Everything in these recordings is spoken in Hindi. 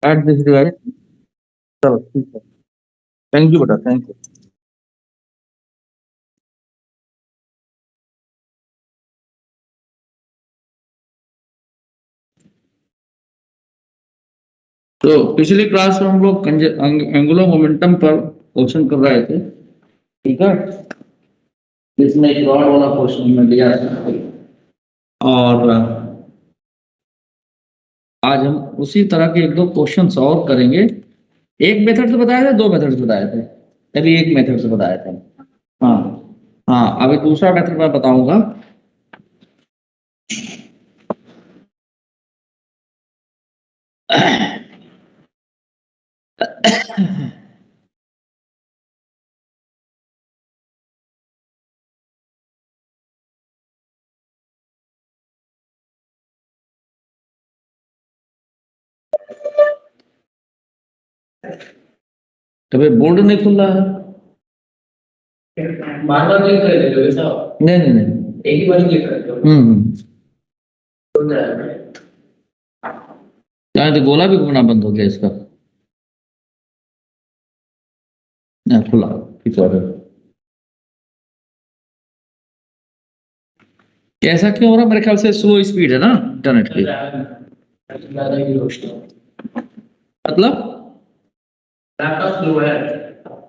Add this device. चलो ठीक है, थैंक यू बेटा, थैंक यू। तो पिछली क्लास में हम लोग एंगुलर मोमेंटम पर क्वेश्चन कर रहे थे, ठीक है। इसमें एक रॉड वाला क्वेश्चन हमने लिया था और आज हम उसी तरह के एक दो क्वेश्चन सॉल्व करेंगे। एक मेथड से बताए थे, दो मेथड से बताए थे? अभी एक मेथड से बताए थे। हाँ हाँ, अभी दूसरा मेथड मैं बताऊंगा। कभी बोर्ड नहीं खुल रहा है, बार बार क्लिक कर देते हो ऐसा? नहीं नहीं नहीं, एक ही बार क्लिक करते हो। क्या तो गोला भी घूमना बंद हो गया इसका? ना खुला, किस और कैसा क्यों हो रहा? मेरे ख्याल से स्लो स्पीड है ना इंटरनेट की, मतलब लैपटॉप स्लो है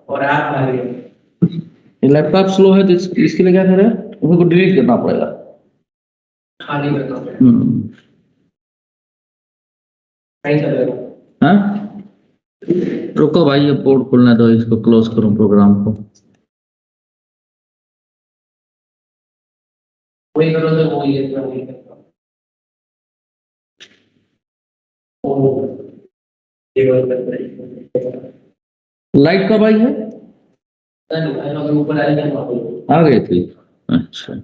और ऐप आ रही है। लैपटॉप स्लो है तो इसके लिए क्या करें? उनको डिलीट करना पड़ेगा, खाली करना पड़ेगा। नहीं चलेगा। हाँ, रुको भाई, ये पोर्ट खोलना दो, इसको क्लोज करूं प्रोग्राम को। वही करो तो वही है, वही करता हूं। लाइट कब आई है? ऊपर आ गई थी, अच्छा।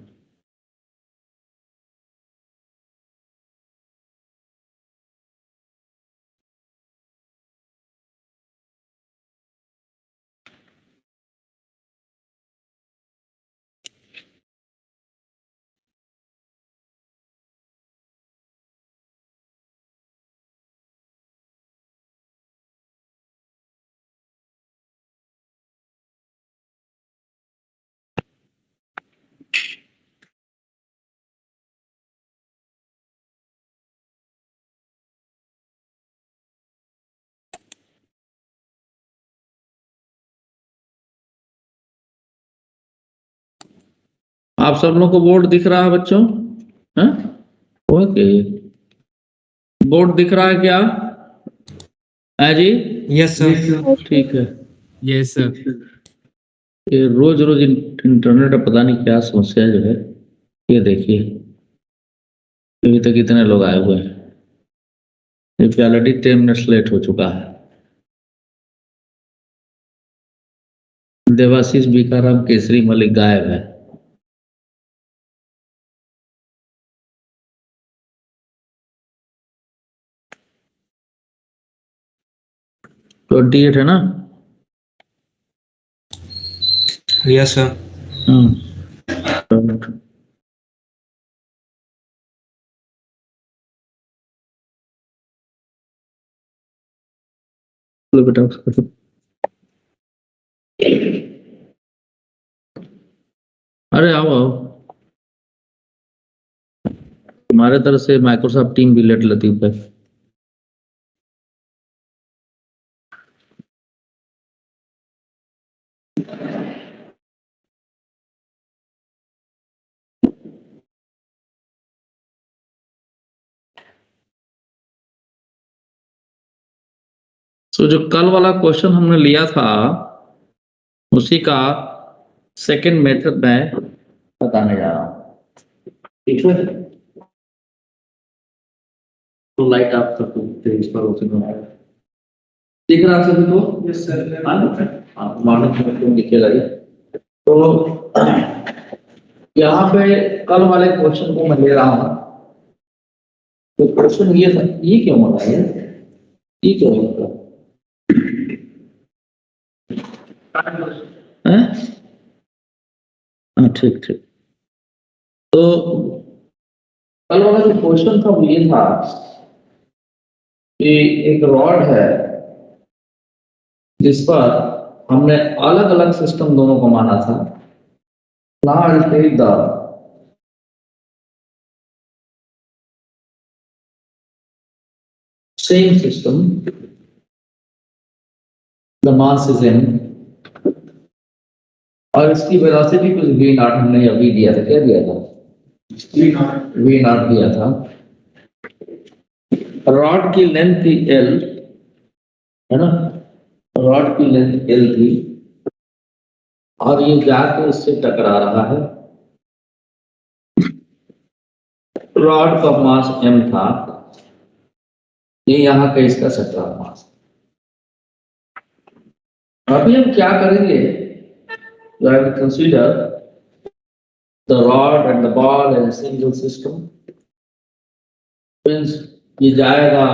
आप सब लोगों को बोर्ड दिख रहा है बच्चों? हाँ, ओके, बोर्ड दिख रहा है क्या है जी? Yes sir. ठीक है। Yes sir. ये रोज रोज इंटरनेट में पता नहीं क्या समस्या जो है। ये देखिए, अभी तक इतने लोग आए हुए हैं, ये ऑलरेडी 10 मिनट्स लेट हो चुका है। देवाशीष बीकाराम केसरी मलिक गायब है। ट्वेंटी एट है ना? Yes sir. बेटा उसको अरे आओ आओ, तुम्हारे तरफ से माइक्रोसॉफ्ट टीम भी लेट लतीफ है। तो जो कल वाला क्वेश्चन हमने लिया था उसी का सेकंड मेथड मैं बताने जा रहा हूँ, ठीक है। तो लाइट आप सब तेज पर होती है, दिख रहा सभी को? Yes sir. हाँ, मानो दिखेगा ये। तो यहाँ पे कल वाले क्वेश्चन को मैं ले रहा हूँ। तो क्वेश्चन ये था, ये क्यों हो रहा है? ये क्यों होता है? हैं? हाँ ठीक ठीक। तो कल वाला जो क्वेश्चन था वो ये था कि एक रॉड है जिस पर हमने अलग अलग सिस्टम दोनों को माना था। Now I'll take the same system, the mass is m, और इसकी वेलोसिटी कुछ v नॉट हमने अभी दिया था। क्या दिया था? v नॉट दिया था। रॉड की लेंथ थी l, है ना? रॉड की लेंथ l थी और ये जाके इससे टकरा रहा है। रॉड का मास m था, ये यहाँ का इसका सट्टा मास। अभी हम क्या करेंगे? You have to consider the rod and the ball in a single system. Means ये जाएगा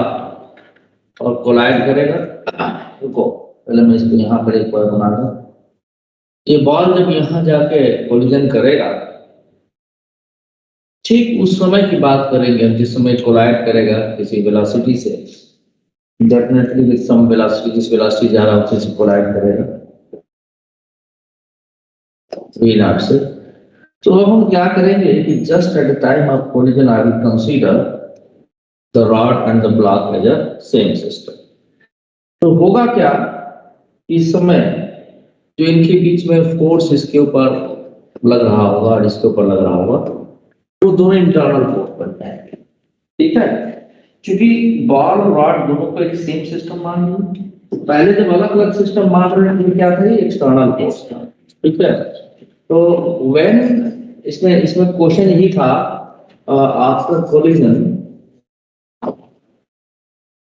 और कोलाइड करेगा। रुको, पहले मैं इसको यहाँ पर एक बार बना दूं। ये बॉल जब यहाँ जाके कोलिजन करेगा, ठीक उस समय की बात करेंगे हम जिस समय कोलाइड करेगा किसी वेलोसिटी से। डेफिनेटली विद सम वेलोसिटी, जिस वेलोसिटी जा रहा है उससे कोलाइड करेगा v नॉट से। तो अब हम क्या करेंगे कि just at the time of collision I will consider the rod and the block as a same system. तो होगा क्या, इस समय जो इनके बीच में फोर्स इसके ऊपर लग रहा होगा और इसके ऊपर लग रहा होगा, वो दोनों इंटरनल फोर्स बन जाएंगे। ठीक है, क्योंकि बॉल और रॉड दोनों को एक सेम सिस्टम मान लिया। पहले जब अलग अलग सिस्टम मान रहे थे क्या था? एक्सटर्नल फोर्स था। ठीक है, तो व्हेन इसमें क्वेश्चन यही था आफ्टर कोलिजन,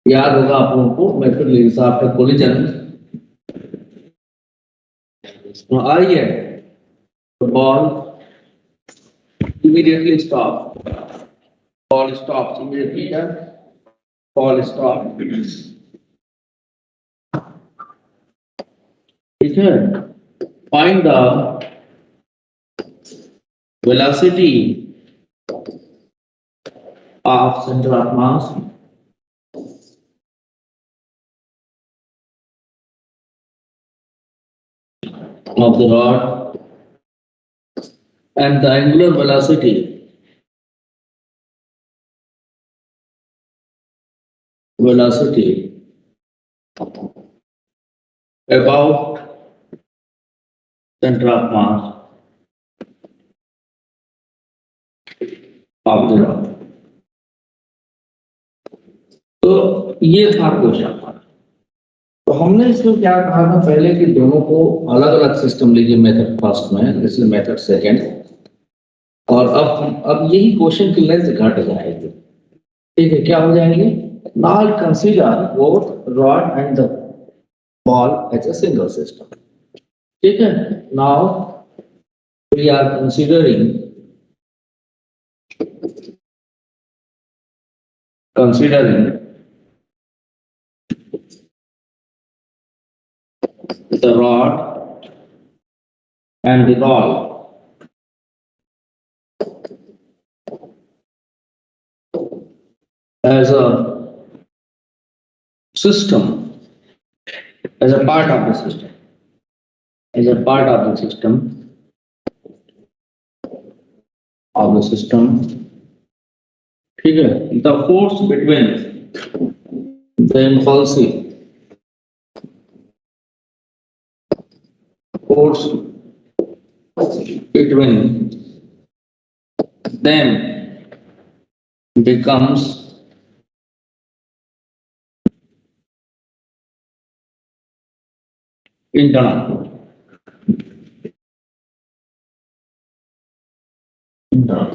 याद होगा आप लोगों को मेथड लिखा आफ्टर कोलिजन। आइए, ball immediately stop, ball stops immediately, ball stop। ठीक है, find the velocity of center of mass of the rod and the angular velocity about center of mass of the rod। तो ये था क्वेश्चन। तो हमने इसमें क्या कहा था पहले कि दोनों को अलग अलग सिस्टम लीजिए, मेथड फर्स्ट में, दिस इज मेथड सेकंड। और अब यही क्वेश्चन की लेंथ घट जाएगी। ठीक है, क्या हो जाएंगे? Now consider both rod and the ball as a single system. ठीक है, now we are considering the rod and the ball as a system, as a part of the system, ठीक है, the force between the impulsive force between them becomes internal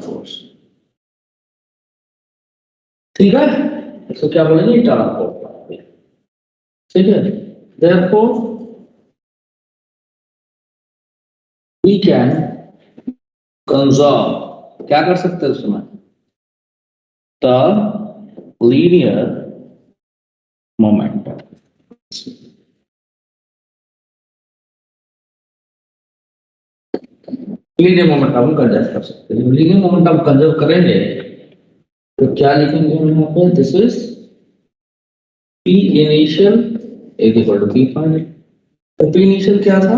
force। ठीक है, इसको क्या बोलेंगे? Internal force. ठीक है, therefore we can conserve, क्या कर सकते हैं उसमें? the linear momentum। Linear momentum conserve कर सकते हैं। लीनियर मोमेंटम कंजर्व करेंगे तो क्या लिखेंगे हम यहाँ पे? This is P initial is equal to P final. तो P initial क्या था?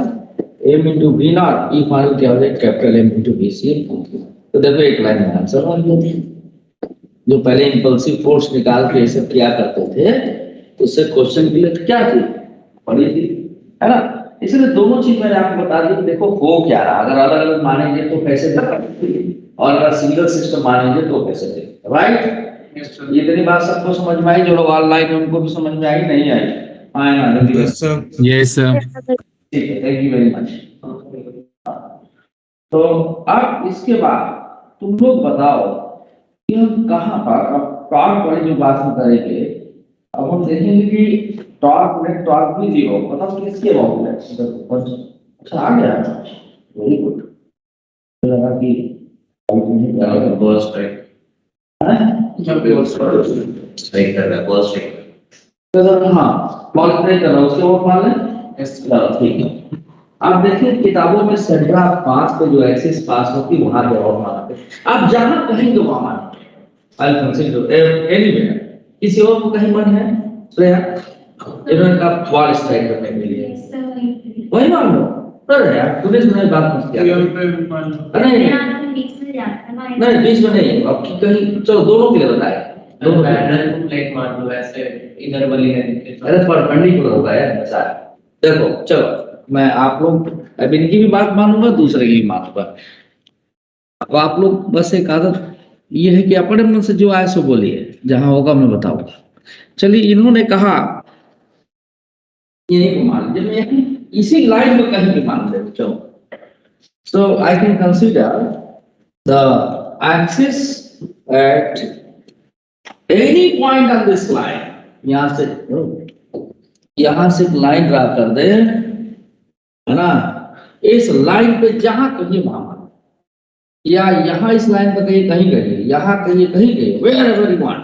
M into V naught, P final क्या हो जाए? Capital M into VC. तो देखो एक लाइन में आंसर आ गया। जो पहले इंपल्सिव फोर्स निकाल के ये सब क्या करते थे, तो उससे क्वेश्चन की लिस्ट क्या थी? पढ़ी थी, है ना? इसलिए दोनों चीज मैंने आपको बता दी। देखो हो क्या रहा, अगर अलग अलग मानेंगे तो कैसे देखेंगे, और अगर सिंगल सिस्टम मानेंगे तो कैसे देखेंगे, राइट? ये इतनी बात सबको समझ में आई? जो लोग ऑनलाइन है उनको भी समझ में आई? नहीं आई? आए ना जल्दी। Yes sir. ठीक है, थैंक यू वेरी मच। तो अब इसके बाद तुम लोग बताओ कि हम कहाँ पर अब टॉर्क वाली जो बात हम करेंगे, अब हम देखेंगे कि टॉर्क नेट टॉर्क भी जीरो, मतलब किसके अबाउट है? अच्छा आ गया, वेरी गुड। लगा कि बर्स्ट सही कर रहा है, बर्स्ट तो हाँ मॉडिफाई कर रहा हूँ, उसके बाद मान लें। चलो ठीक है। आप देखिए किताबों में सेंटर ऑफ मास पे जो एक्सिस पास होती है वहां पे और मानते, आप जहां कहेंगे वहां मानते। I consider anywhere. किसी और को कहीं मन है श्रेया इन्होंने कहा वॉल स्ट्राइक करने के लिए वही मान लो। अरे यार तूने मेरी बात नहीं किया। नहीं बीच में नहीं, अब कहीं चलो दोनों के लिए बताए, दोनों पैरेलल टू प्लेट मान लो, ऐसे इधर वाली है। अरे परपेंडिकुलर होगा यार हमेशा। देखो चलो मैं आप लोग अब इनकी भी बात मानूंगा, दूसरे की भी मानूंगा। अब आप लोग बस एक आदत ये है कि अपने मन से जो आए सो बोलिए, जहां होगा मैं बताऊंगा। चलिए इन्होंने कहा यही को मान लीजिए, इसी लाइन में कहीं भी मान ले। चलो so I can consider the axis at any point on this line. यहां से एक लाइन ड्रा कर दे, है ना? इस लाइन पे जहां कहीं वहां मान, या यहां इस लाइन पर कहीं कहीं गई, यहां कहीं कहीं गई, wherever you want.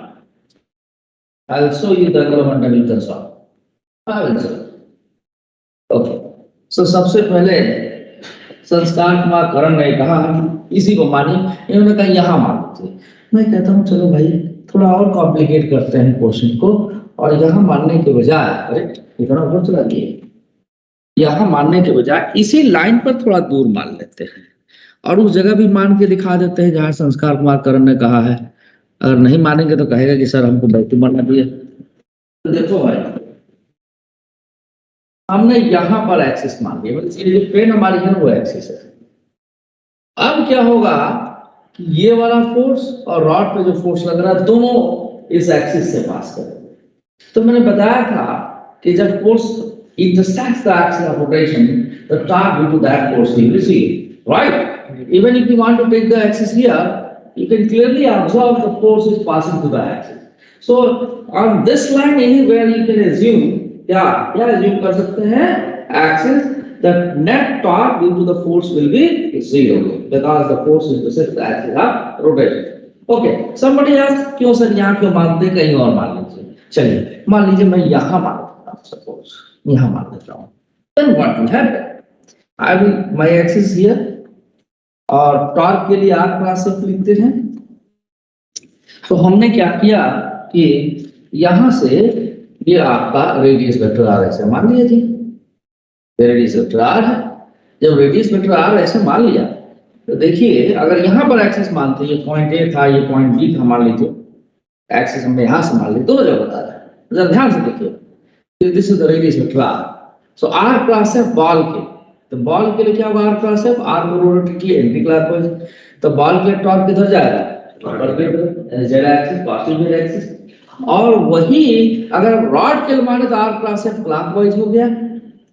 I'll show you the element you can solve. I will show. Okay. So सबसे पहले संस्कार कुमार करण ने कहा इसी को मानी, इन्होंने कहा यहां मानते। मैं कहता हूं चलो भाई थोड़ा और कॉम्प्लिकेट करते हैं क्वेश्चन को, और यहां मानने के बजाय, अरे इतना ऊपर चला गया, यहां मानने के बजाय इसी लाइन पर थोड़ा दूर मान लेते हैं, और उस जगह भी मान के दिखा देते हैं जहां संस्कार कुमार करण ने कहा है। अगर नहीं मानेंगे तो कहेगा कि सर हमको बेवकूफ बना दिया। तो देखो भाई हमने यहां पर एक्सिस मान लिया, मतलब ये जो पेन हमारी है वो एक्सिस है। अब क्या होगा कि ये वाला फोर्स और रॉड पे जो फोर्स लग रहा है दोनों इस एक्सिस से पास करेंगे। तो मैंने बताया था कि जब force intersects the axis of rotation, the torque due to that force will be zero, right? Even if you want to take the axis here, you can clearly observe the force is passing through the axis. So on this line anywhere you can assume, क्या assume कर सकते हैं? Axis, the net torque due to the force will be zero because the force intersects the axis of rotation. Okay, somebody asks क्यों सर यहाँ क्यों मानते, कहीं और मान लीजिए। चलिए मान लीजिए मैं यहाँ मानता हूँ, suppose यहाँ मान लेता हूँ। Then what will happen? I will my axis here, और टॉर्क के लिए आर क्लास एफ लिखते हैं। तो हमने क्या किया कि यहां से ये आपका रेडियस वेक्टर आर ऐसे मान लिया थी, रेडियस वेक्टर आर है। जब रेडियस वेक्टर आर ऐसे मान लिया तो देखिए अगर यहाँ पर एक्सिस मानते, ये पॉइंट ए था, ये पॉइंट बी था, मान लीजिए एक्सिस हमने यहाँ से मान ली, दोनों जगह बता रहा है। जरा ध्यान से देखिए, this is the radius vector r. So r cross f ball के, तो बॉल के लिए क्या होगा? r cross f, r को रोटेट किए एंटी क्लॉकवाइज, तो बॉल के टॉर्क किधर जाएगा? ऊपर की तरफ, z axis, positive z axis. और वही अगर रॉड के लिए माने तो r cross f क्लॉकवाइज हो गया,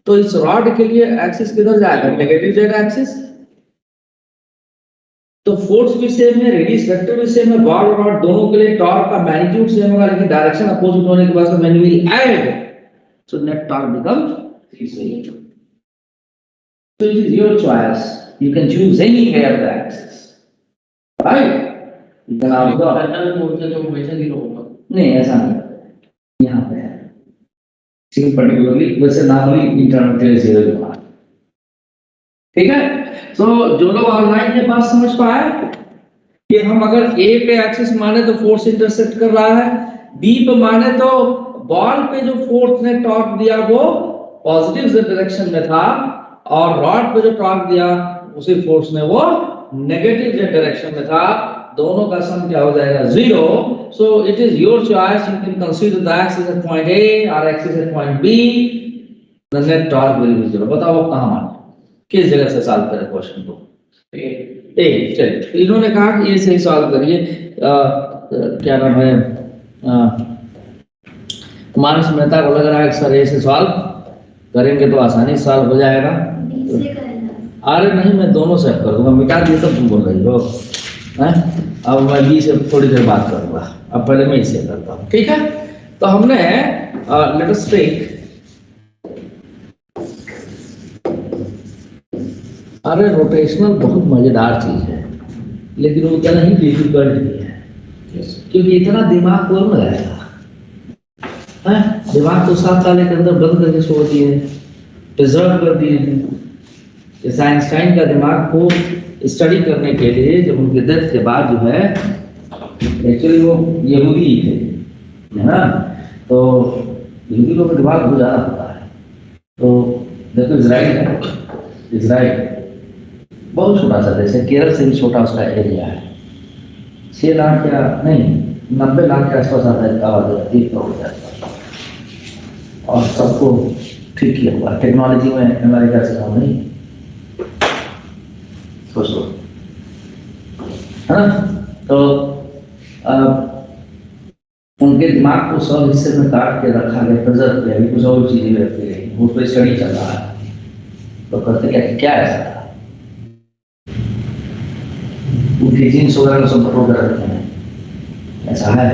तो इस रॉड के लिए एक्सिस किधर जाएगा? Negative z axis. तो फोर्स भी सेम है, रेडियस वेक्टर भी सेम है, बॉल और रॉड दोनों के लिए टॉर्क का मैग्नीट्यूड सेम होगा, लेकिन डायरेक्शन अपोजिट होने के बाद मैंने will add, so net torque becomes 0. So it is your choice. You can choose anywhere the axis, right? Then आप तो हमेशा जीरो होगा। नहीं ऐसा नहीं, यहाँ पे है सिर्फ पर्टिकुलरली, वैसे नॉर्मली इंटरनल के लिए जीरो होगा। ठीक है? तो जो लोग ऑनलाइन के पास समझ पाए कि हम अगर ए पे एक्सिस माने तो फोर्स इंटरसेक्ट कर रहा है, बी पे माने तो बॉल पे जो फोर्स ने टॉर्क दिया वो पॉजिटिव डायरेक्शन में था, और रॉड पे जो टॉर्क दिया उसी फोर्स ने वो नेगेटिव डायरेक्शन में था। दोनों का सम क्या हो जाएगा? 0। So it is your choice, you can consider the axis at point A और axis at point B, the net torque will be 0। बताओ कहां माने, किस जगह से सॉल्व करें क्वेश्चन को? ए। चलिए, इन्होंने कहा कि ये सही सॉल्व करिए। क्या नाम है, मानस मेहता को लग रहा है कि सर ऐसे सॉल्व करेंगे तो आसानी से सॉल्व हो जाएगा। अरे नहीं, मैं दोनों से कर दूंगा, मिटा दिए तो तुम बोल रही हो हैं? अब मैं बी से थोड़ी देर बात करूंगा, अब पहले मैं इसे करता हूँ, ठीक है? तो हमने लेट अस टेक, अरे रोटेशनल बहुत मजेदार चीज है, लेकिन वो उतना ही डिफिकल्ट भी है, क्योंकि इतना दिमाग कौन लगाएगा? दिमाग तो 7 साल के अंदर बंद करके छोड़ दिए, प्रिजर्व कर दिए हैं। जैसे आइंस्टाइन का दिमाग को स्टडी करने के लिए जब उनके डेथ के बाद जो है, एक्चुअली वो यहूदी थे, है ना? तो यहूदी लोगों का दिमाग बहुत ज़्यादा होता है। तो देखो इजराइल है, इजराइल बहुत छोटा सा देश है, केरल से भी छोटा उसका एरिया है। 6 लाख या नहीं 90 लाख के आसपास आता है आबादी, 1 करोड़ के आसपास, और सबको ठीक किया हुआ। टेक्नोलॉजी में अमेरिका से कम नहीं, सोचो, है ना? तो उनके दिमाग को सब हिस्से में काट के रखा गया, प्रिजर्व किया, कुछ और चीजें रखी गई, उस पर स्टडी चल रहा है। तो कहते क्या ऐसा था, उनके जीन्स वगैरह सब पकड़ कर रखे हैं, ऐसा है,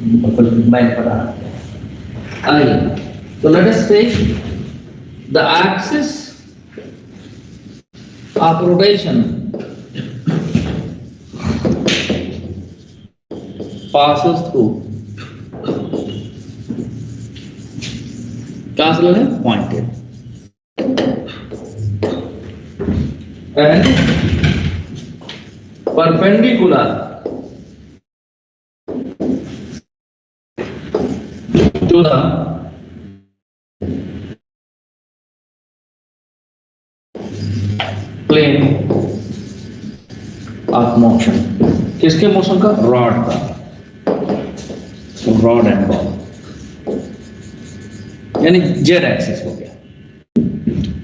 बैंक पता। आइए, तो let us take the axis of rotation passes through castle है pointed and perpendicular to the plane of motion. किसके मोशन का? रॉड का, रॉड एंड बॉल, यानी जेड एक्सिस हो गया,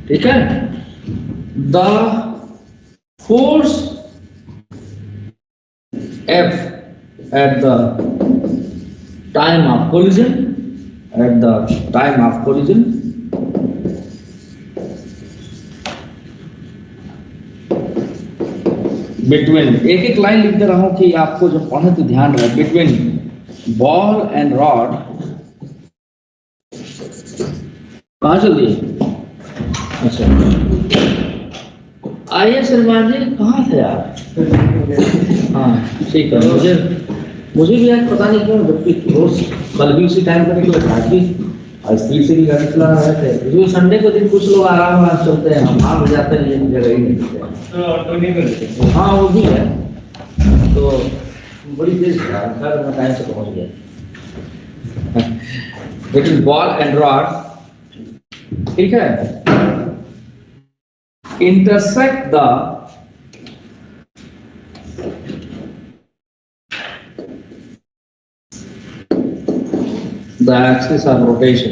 ठीक है? The force F at the time of collision, at the time of collision between, एक एक लाइन लिख दे रहा हूं कि आपको जब पढ़े तो ध्यान रहे, बिटवीन बॉल एंड रॉड। कहां चल दिए? अच्छा, आइए सलमान जी, कहाँ थे आप? हाँ ठीक है, मुझे भी आज पता नहीं क्यों, जबकि रोज कल भी उसी टाइम पर निकले, आज भी स्पीड से भी गाड़ी चला रहे थे। जो संडे को दिन कुछ लोग आराम से चलते हैं, हम वहाँ जाते हैं, लेकिन जगह ही नहीं मिलते। हाँ वो भी है, तो बड़ी तेज था, मैं टाइम से पहुँच गया। लेकिन बॉल एंड रॉड, ठीक है, intersect the axis of rotation,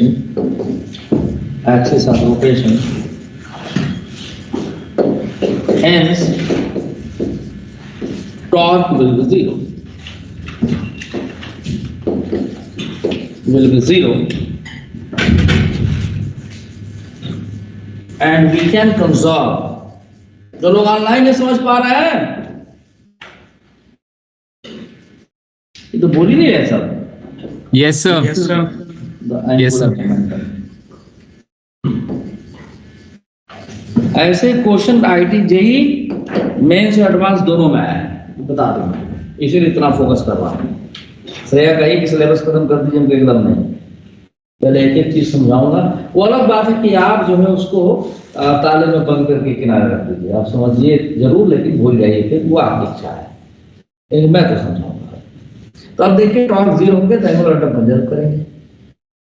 hence torque will be zero, and we can conserve। जो लोग ऑनलाइन नहीं समझ पा रहे हैं, ये तो बोल ही नहीं रहे सब। Yes, sir. Yes, sir. Yes, sir. ऐसे क्वेश्चन आईटी जेई मेन से एडवांस दोनों में आया है, बता दूंगा, इसीलिए इतना फोकस कर रहा हूँ। श्रेया कही कि सिलेबस खत्म कर दीजिए, हमको एकदम नहीं, पहले एक एक चीज समझाऊंगा। वो अलग बात है कि आप जो है उसको ताले में बंद करके किनारे रख दीजिए, आप समझिए जरूर, लेकिन भूल जाइए फिर, वो आपकी इच्छा है, लेकिन मैं तो समझाऊंगा। तो अब देखिए टॉर्क 0 होंगे तो एंगुलर मोमेंटम कंजर्व करेंगे,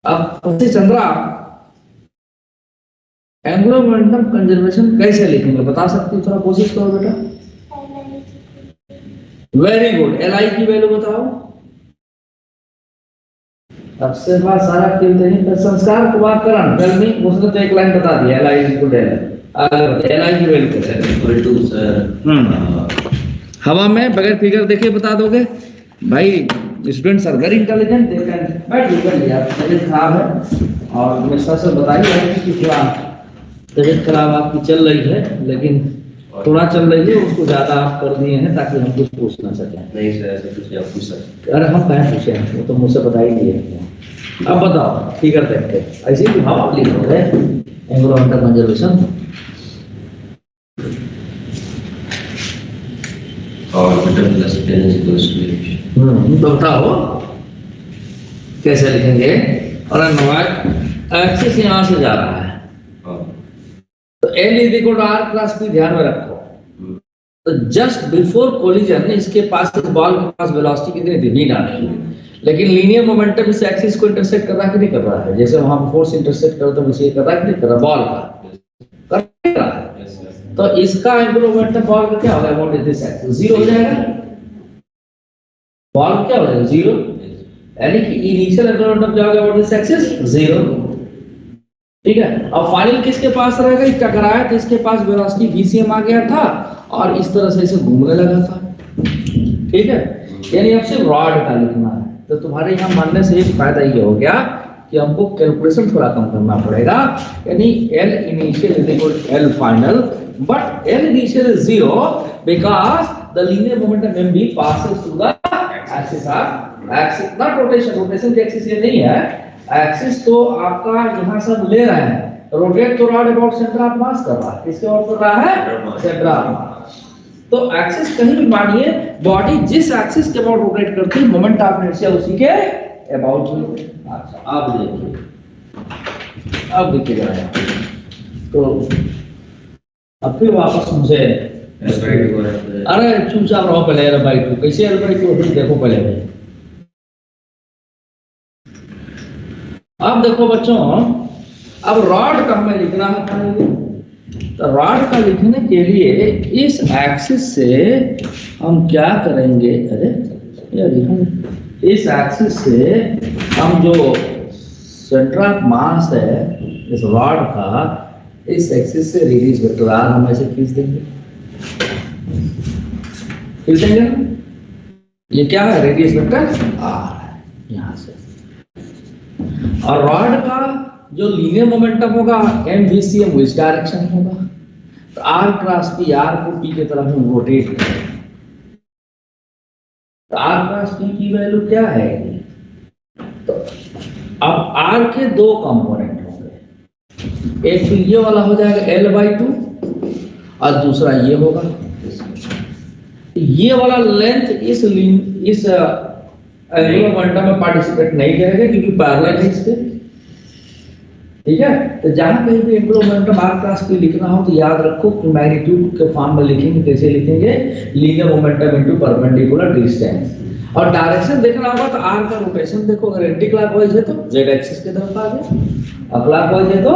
अब चंद्रा एंगुलर मोमेंटम कंजर्वेशन कैसे लिखेंगे बता सकती हो? थोड़ा कोशिश करो बेटा। वेरी गुड, एल आई की वैल्यू बताओ। अब से बात सारा खेलते हैं तो संस्कार कुमार करण कल में उसने तो एक लाइन बता दिया, L I equal L I की वैल्यू कैसे है? Equal to sir. हवा में बगैर फिगर देखे बता दोगे भाई? Students are very intelligent, they can बैठ कर यार। तबीयत खराब है और मेरे साथ से बताइए कि थोड़ा तबीयत खराब आपकी चल रही है, लेकिन थोड़ा चल रही है, उसको ज्यादा आप कर दिए हैं ताकि हम कुछ पूछ ना सकें। नहीं सर, ऐसे कुछ आप पूछ सकते अरे हम कहें पूछे, वो तो मुझसे बता ही दिए। अब बताओ फिगर देखते हैं, ऐसे ही हम आप लिख रहे हैं एंगुलर मोमेंटम कंजर्वेशन। और orbital velocity is equals to h. तो बताओ कैसे लिखेंगे? और अनुवाद एक्सिस यहाँ से जा रहा है तो L is equal to R plus P, ध्यान में रखो। तो जस्ट बिफोर कोलिजन इसके पास, इस बॉल के पास वेलोसिटी कितनी थी? v not. लेकिन लीनियर मोमेंटम इस एक्सिस को इंटरसेक्ट कर रहा है कि नहीं कर रहा है? जैसे वहां फोर्स इंटरसेक्ट करता है वैसे कर रहा है कि नहीं कर रहा? बॉल का कर रहा है। तो इसका एंगुलर मोमेंटम बॉल का क्या होगा? अबाउट दिस एक्सिस जीरो हो जाएगा। बॉल क्या हो जाएगा? जीरो, यानी कि इनिशियल एंगुलर मोमेंटम क्या होगा? About this axis zero. ठीक है, अब फाइनल किसके पास रहेगा? ये टकराया तो इसके पास वेलोसिटी vcm आ गया था और इस तरह से इसे घूमने लगा था। ठीक है, यानी अब सिर्फ रॉड का लिखना है। तो तुम्हारे यहाँ मानने से एक फायदा ये हो गया कि हमको कैलकुलेशन थोड़ा कम करना पड़ेगा। यानी L initial is equal to L final, but L initial is zero because the linear momentum mv passes through the axis of axis, not rotation. Rotation की एक्सिस ये नहीं है, एक्सिस तो आपका यहाँ सब ले रहे हैं। रोटेट तो rod about centre of mass कर रहा है। किसके अबाउट कर रहा है? Centre of mass. तो एक्सिस कहीं भी मानिए, बॉडी जिस एक्सिस के अबाउट रोटेट करती है, मोमेंट ऑफ इनर्शिया उसी के अबाउट। अच्छा अब देखिए, अब देखिए जरा, तो अब फिर वापस मुझे अरे चुपचाप रहो पहले। L/2 कैसे L/2 देखो पहले। अब देखो बच्चों, अब रॉड का हमें लिखना है। तो रॉड का लिखने के लिए इस एक्सिस से हम क्या करेंगे? अरे ये लिखेंगे, इस एक्सिस से हम जो सेंटर ऑफ मास है इस रॉड का, इस एक्सिस से रेडियस वेक्टर आर हम ऐसे खींच देंगे। खींच देंगे ना? ये क्या है? रेडियस वेक्टर आर है यहाँ से। और रॉड का जो लीनियर मोमेंटम होगा mvcm, वो इस डायरेक्शन में होगा। तो r क्रॉस p, r को p की तरफ हम रोटेट करें। तो r क्रॉस p की वैल्यू क्या है? तो अब r के दो कंपोनेंट होंगे, एक तो ये वाला हो जाएगा L/2 और दूसरा ये होगा। ये वाला लेंथ इस एंगुलर मोमेंटम में पार्टिसिपेट नहीं करेगा क्योंकि पैरेलल है इसके। ठीक है, तो जहां कहीं भी angular momentum r cross p लिखना हो तो याद रखो कि मैग्नीट्यूड के फॉर्म में लिखेंगे। कैसे लिखेंगे? Linear momentum into perpendicular distance. और डायरेक्शन देखना होगा तो r का रोटेशन देखो, अगर एंटी क्लॉकवाइज है तो z एक्सिस की तरफ आ गया, और क्लॉकवाइज है तो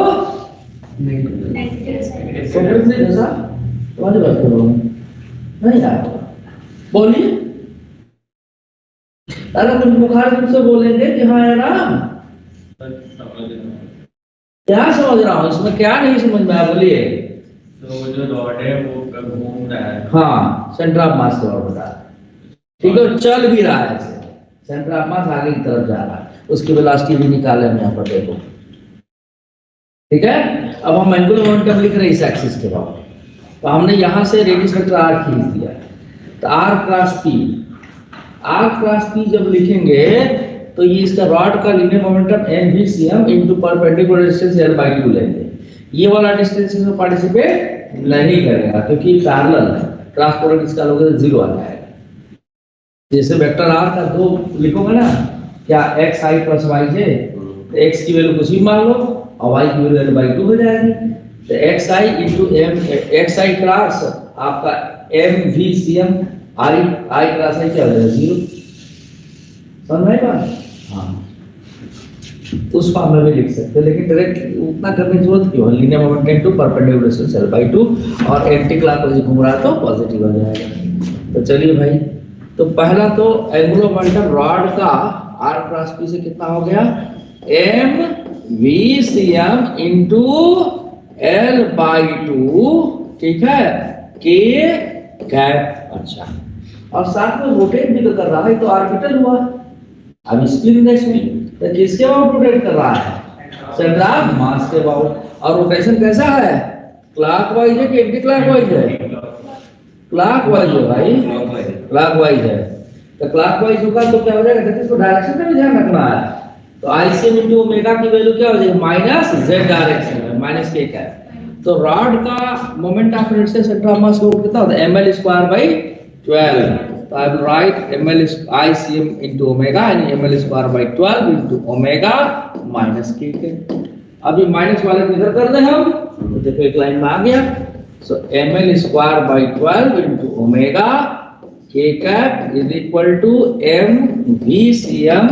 नेगेटिव से ऐसा। तुम्हारी बात करो नहीं यार, बोलिए। अरे तुम बुखार तुमसे बोलेंगे कि हाँ यार क्या समझ रहा हूँ, इसमें क्या नहीं समझ में आया? बोलिए। तो जो रॉड है वो घूम रहा है। हाँ, सेंटर ऑफ मास की ओर बढ़ रहा है। ठीक है, चल भी रहा है, सेंटर ऑफ मास आगे की तरफ जा रहा है, उसकी वेलोसिटी भी निकाले हम यहाँ पर देखो। ठीक है, अब हम एंगुलर मोमेंटम लिख रहे हैं इस एक्सिस के बाद। तो हमने यहाँ से रेडियस वेक्टर r खींच दिया। तो r क्रॉस p जब लिखेंगे तो ये इसका रॉड का linear momentum mvcm into perpendicular distance L/2 लेंगे। ये वाला डिस्टेंस इसमें पार्टिसिपेट नहीं करेगा क्योंकि पैरेलल है। क्रॉस प्रोडक्ट इसका लोगे तो जीरो आ जाएगा। जैसे वेक्टर r का दो लिखोगे ना, क्या xi प्लस yj, तो x की वैल्यू कुछ भी मान लो और y की वैल्यू L/2 हो जाएगी। तो xi इनटू xi क्रॉस आपका mvcm i क्रॉस i क्या हो जाएगा? जीरो। समझ में आई बात? हाँ, तो उस फॉर्म में भी लिख सकते हैं, लेकिन डायरेक्ट उतना करने की जरूरत क्यों है? Linear momentum to perpendicular distance L/2 और एंटी क्लॉकवाइज घूम रहा है तो पॉजिटिव आ जाएगा। तो चलिए भाई, तो पहला तो एंगुलर मोमेंटम रॉड का R क्रॉस P से कितना हो गया? mVcm इंटू L/2, ठीक है, K कैप। अच्छा, और साथ में रोटेट भी तो कर रहा है, तो ऑर्बिटल हुआ। अब स्पिन नेक्स्ट में तो किसके अबाउट रोटेट कर रहा है? सेंटर ऑफ मास के अबाउट। और रोटेशन कैसा है? क्लॉकवाइज है कि एंटी क्लॉकवाइज है? क्लॉकवाइज है भाई, क्लॉकवाइज है। तो क्लॉकवाइज होगा तो क्या हो जाएगा? देखिए, इसको डायरेक्शन का भी ध्यान रखना है। तो ICM इंटू ओमेगा की वैल्यू क्या हो जाएगी? माइनस z डायरेक्शन में, माइनस k का है। तो रॉड का moment of inertia centre of mass कितना होता है? ml²/12। तो I will write ICM into omega and ml²/12 into omega minus k। अभी माइनस वाले को इधर कर दें हम, तो देखो एक लाइन में आ गया। सो ml²/12 into omega k cap is equal to mVcm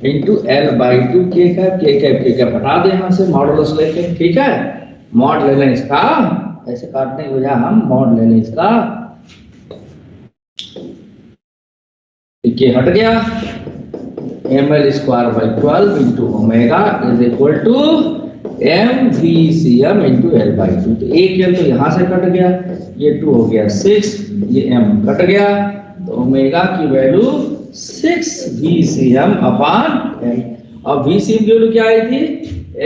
into L/2 k cap हटा दें यहाँ से, मॉडुलस लेके, ठीक है, मॉड ले लें इसका, ऐसे काटने की बजाय हम मॉड ले लें इसका, ये हट गया। ml²/12 into omega is equal to mVcm into L/2। तो एक m तो यहाँ से कट गया, ये 2 हो गया 6, ये m कट गया, तो ओमेगा की वैल्यू 6 VCm/L। और VCm की वैल्यू क्या आई थी?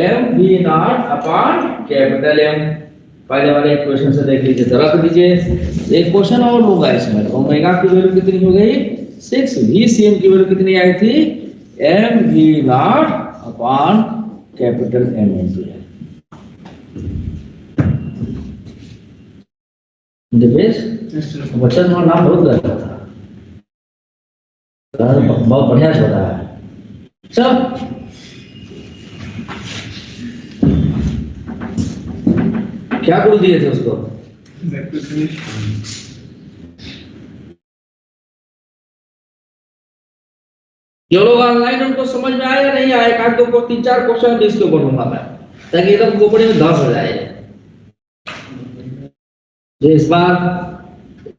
mV0/M। पहले वाले क्वेश्चन से देख लीजिए, तो रख दीजिए। एक क्वेश्चन और होगा इसमें। ओमेगा की वैल्यू कितनी हो गई? 6। VCm की वैल्यू कितनी आई थी? mV0/M into L। बच्चा तुम्हारा नाम बहुत गलत था, बहुत बढ़िया से बताया है। सब क्या गुण दिए थे उसको? जो लोग ऑनलाइन, उनको समझ में आया नहीं आया? एक दो को 3-4 क्वेश्चन इसके ऊपर दूंगा मैं, ताकि एकदम खोपड़ी में धस हो जाए। जो इस बार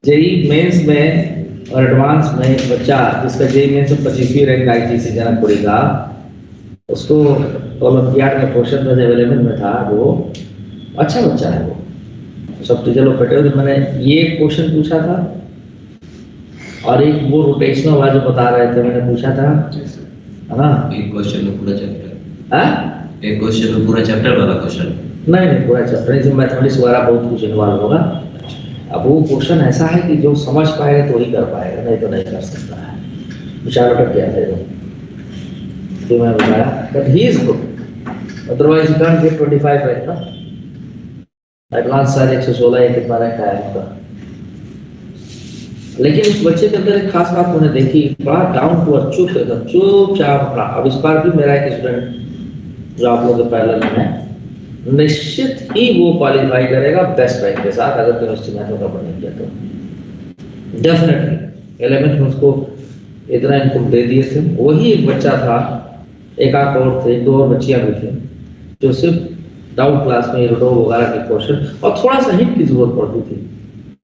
जेई मेंस में और एडवांस में एक बच्चा जिसका जेई मेंस में 25वीं रैंक आई थी सीजनपुरी का, उसको ओलंपियाड में क्वेश्चन था, 11 में था, वो अच्छा बच्चा है। वो सब टीचर लोग बैठे हुए, मैंने ये क्वेश्चन पूछा था और एक वो रोटेशनल वाला जो बता रहे थे, मैंने पूछा था, है ना? एक क्वेश्चन में पूरा चैप्टर, हाँ, एक क्वेश्चन में पूरा चैप्टर वाला क्वेश्चन नहीं पूरा चैप्टर नहीं, मैथमेटिक्स वगैरह बहुत कुछ इन्वॉल्व होगा। अब वो क्वेश्चन ऐसा है कि जो समझ पाएगा तो ही कर पाएगा, नहीं तो नहीं कर सकता है। विचार अटक गया था तो मैं बताया, but he is good, otherwise you can't get 25 rank ना। एडवांस सारे 116 या कितना रैंक आया उसका। लेकिन उस बच्चे के अंदर एक खास बात मैंने देखी, बड़ा डाउन टू अर्थ, चुपचाप रहा। अब इस बार भी मेरा एक स्टूडेंट जो आप लोगों के पैरेलल में है, निश्चित ही वो क्वालिफाई करेगा बेस्ट रैंक के साथ, अगर केमिस्ट्री मैथ का पढ़ नहीं किया तो डेफिनेटली। 11th में उसको इतना इनको दे दिए थे। वही एक बच्चा था, एक आध और थे, 2 और बच्चियां भी थी, जो सिर्फ डाउन क्लास में रोडो वगैरह के क्वेश्चन और थोड़ा सा हिंट की जरूरत पड़ती थी,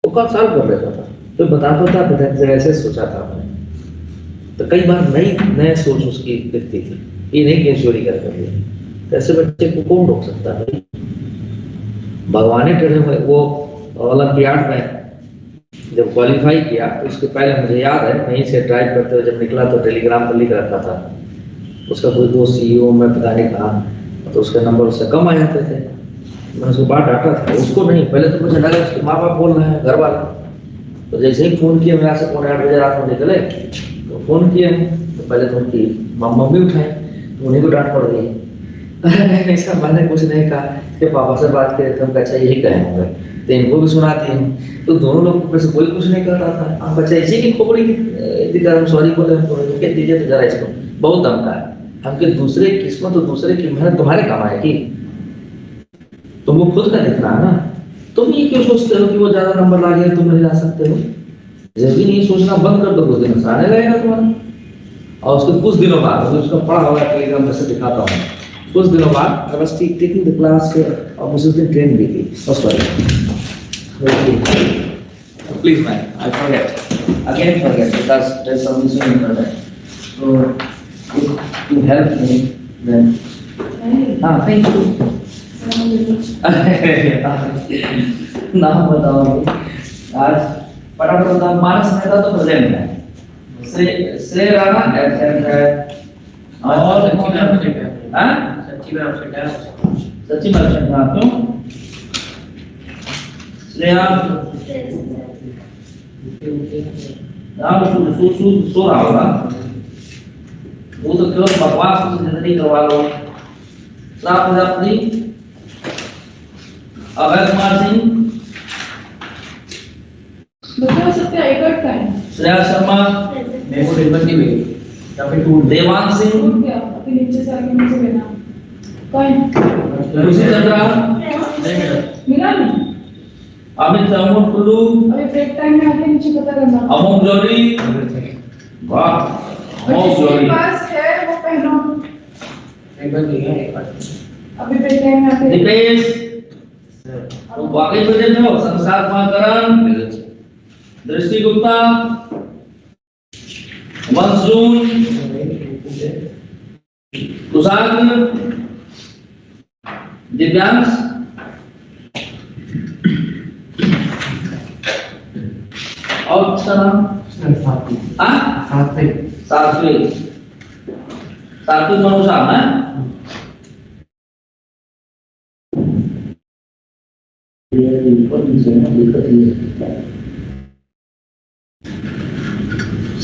वो कब सॉल्व कर लेता था, तो बताता था ऐसे सोचा था मैंने। तो कई बार नए सोच उसकी दिखती थी, ये नहीं कि चोरी कर कर लिया। ऐसे बच्चे को कौन रोक सकता है? भगवान ने टेढ़े हुए। वो ओलंपियाड में जब क्वालिफाई किया तो उसके पहले मुझे याद है, वहीं से ड्राइव करते हुए जब निकला तो टेलीग्राम पर लिख रखा था उसका कोई दोस्त CEO में पता नहीं कहा, तो उसका नंबर उससे कम आ जाते थे। मैंने उसको बात डांटा था, उसको नहीं। पहले तो मुझे लगा उसके माँ बाप बोल रहे हैं, घर वाले। तो जैसे ही फोन किया, मेरा से 8 बजे रात में निकले तो फोन किया, तो पहले तो उनकी मम्मी उठाई, तो उन्हीं को डांट पड़ गई। नहीं सर, मैंने कुछ नहीं कहा कि पापा से बात करे तो हम अच्छा यही कहे होंगे, तो इनको भी सुनाती हैं। तो दोनों लोग में से कोई कुछ नहीं कर रहा था। आप बच्चा इसी की खोपड़ी हम सॉरी बोले, हमको कह दीजिए तो जरा इसको, बहुत दम का है। हमके दूसरे की किस्मत और दूसरे की मेहनत तुम्हारे काम आएगी, तुमको खुद का दिखना है ना। तुम ये क्यों सोचते हो कि वो ज्यादा नंबर ला गया तुम नहीं ला सकते हो? जब भी नहीं सोचना बंद कर दो, कुछ दिन आने लगेगा तुम्हारा। और उसके कुछ दिनों बाद, उसको पढ़ा हुआ टेलीग्राम में से दिखाता हूँ, कुछ दिनों बाद I was taking the class और मुझे उस दिन ट्रेन भी थी, sorry please man, I forget again forget because there is some issue in internet, so if you help me then हाँ थैंक यू नाम बताओ आज फटाफट बताओ। मानस मेहता तो प्रेजेंट है, श्रेय राणा एब्सेंट है, और सचिव एब्सेंट था, क्यों श्रेया सो रहा होगा, वो तो केवल बकवास से जिंदगी करवा लो। श्राप प्रजापति, अभय कुमार सिंह, बता सकते हैं एकड़ का है श्रेया शर्मा, देवांग सिंह, क्या अभी नीचे से आगे नीचे लेना कौन ऋषि चंद्रा, मिला नहीं अमित अमोल कुल्लू, अभी ब्रेक टाइम में आके नीचे पता करना अमोक जोड़ी, वाह अमोक जोड़ी, जिसके पास है वो पहनो अभी ब्रेक टाइम में आके दीपेश, तुम वाकई प्रेजेंट हो, संसार माकरण, दृष्टि गुप्ता, वंश जून, कुशाग्र, दिव्यांश, और किसका नाम सात्विक, सात्विक मनुष्य है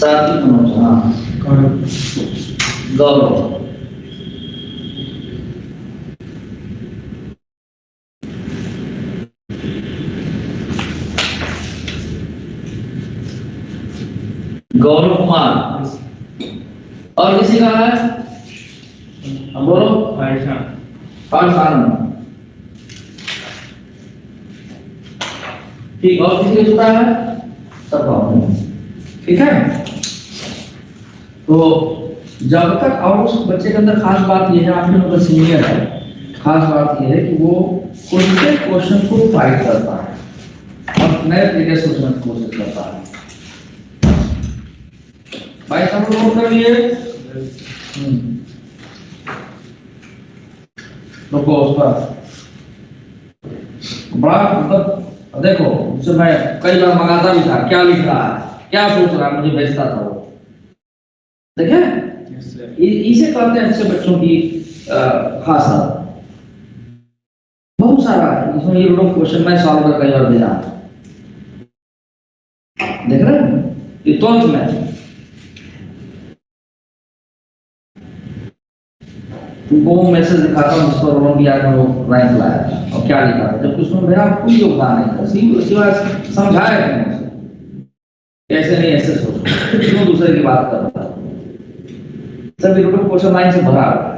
सात्विक मनुष्य, हाँ गौरव, गौरव कुमार, और किसी का है अब बोलो, पाकिस्तान, ठीक, और किसी का जुटा है सब पाओ, ठीक है। तो जब तक, और उस बच्चे के अंदर खास बात यह है, आपके लोगों का सीनियर है, खास बात यह है कि वो उनके क्वेश्चन को फाइट करता है और नए तरीके से सोचने की कोशिश करता है। भाई सब लोग नोट कर लिए? रुको उस पर बड़ा मतलब देखो, उससे मैं कई बार मंगाता भी था, क्या लिख रहा है, क्या सोच रहा है, मुझे भेजता था वो, देखे इसे कहते हैं अच्छे बच्चों की खासा, बहुत सारा है इसमें, ये लोग क्वेश्चन मैं सॉल्व कर कई बार भेजा, देख रहे हैं ये तुरंत में वो मैसेज दिखाता हूँ, जिस पर ओलंपिया का वो रैंक लाया और क्या लिखा है, जबकि उसमें मेरा कोई योगदान नहीं था, सिवाय समझाया कैसे नहीं ऐसे सोचो, क्यों दूसरे की बात कर रहा है, सब यूट्यूब क्वेश्चन लाइन से भरा हुआ है।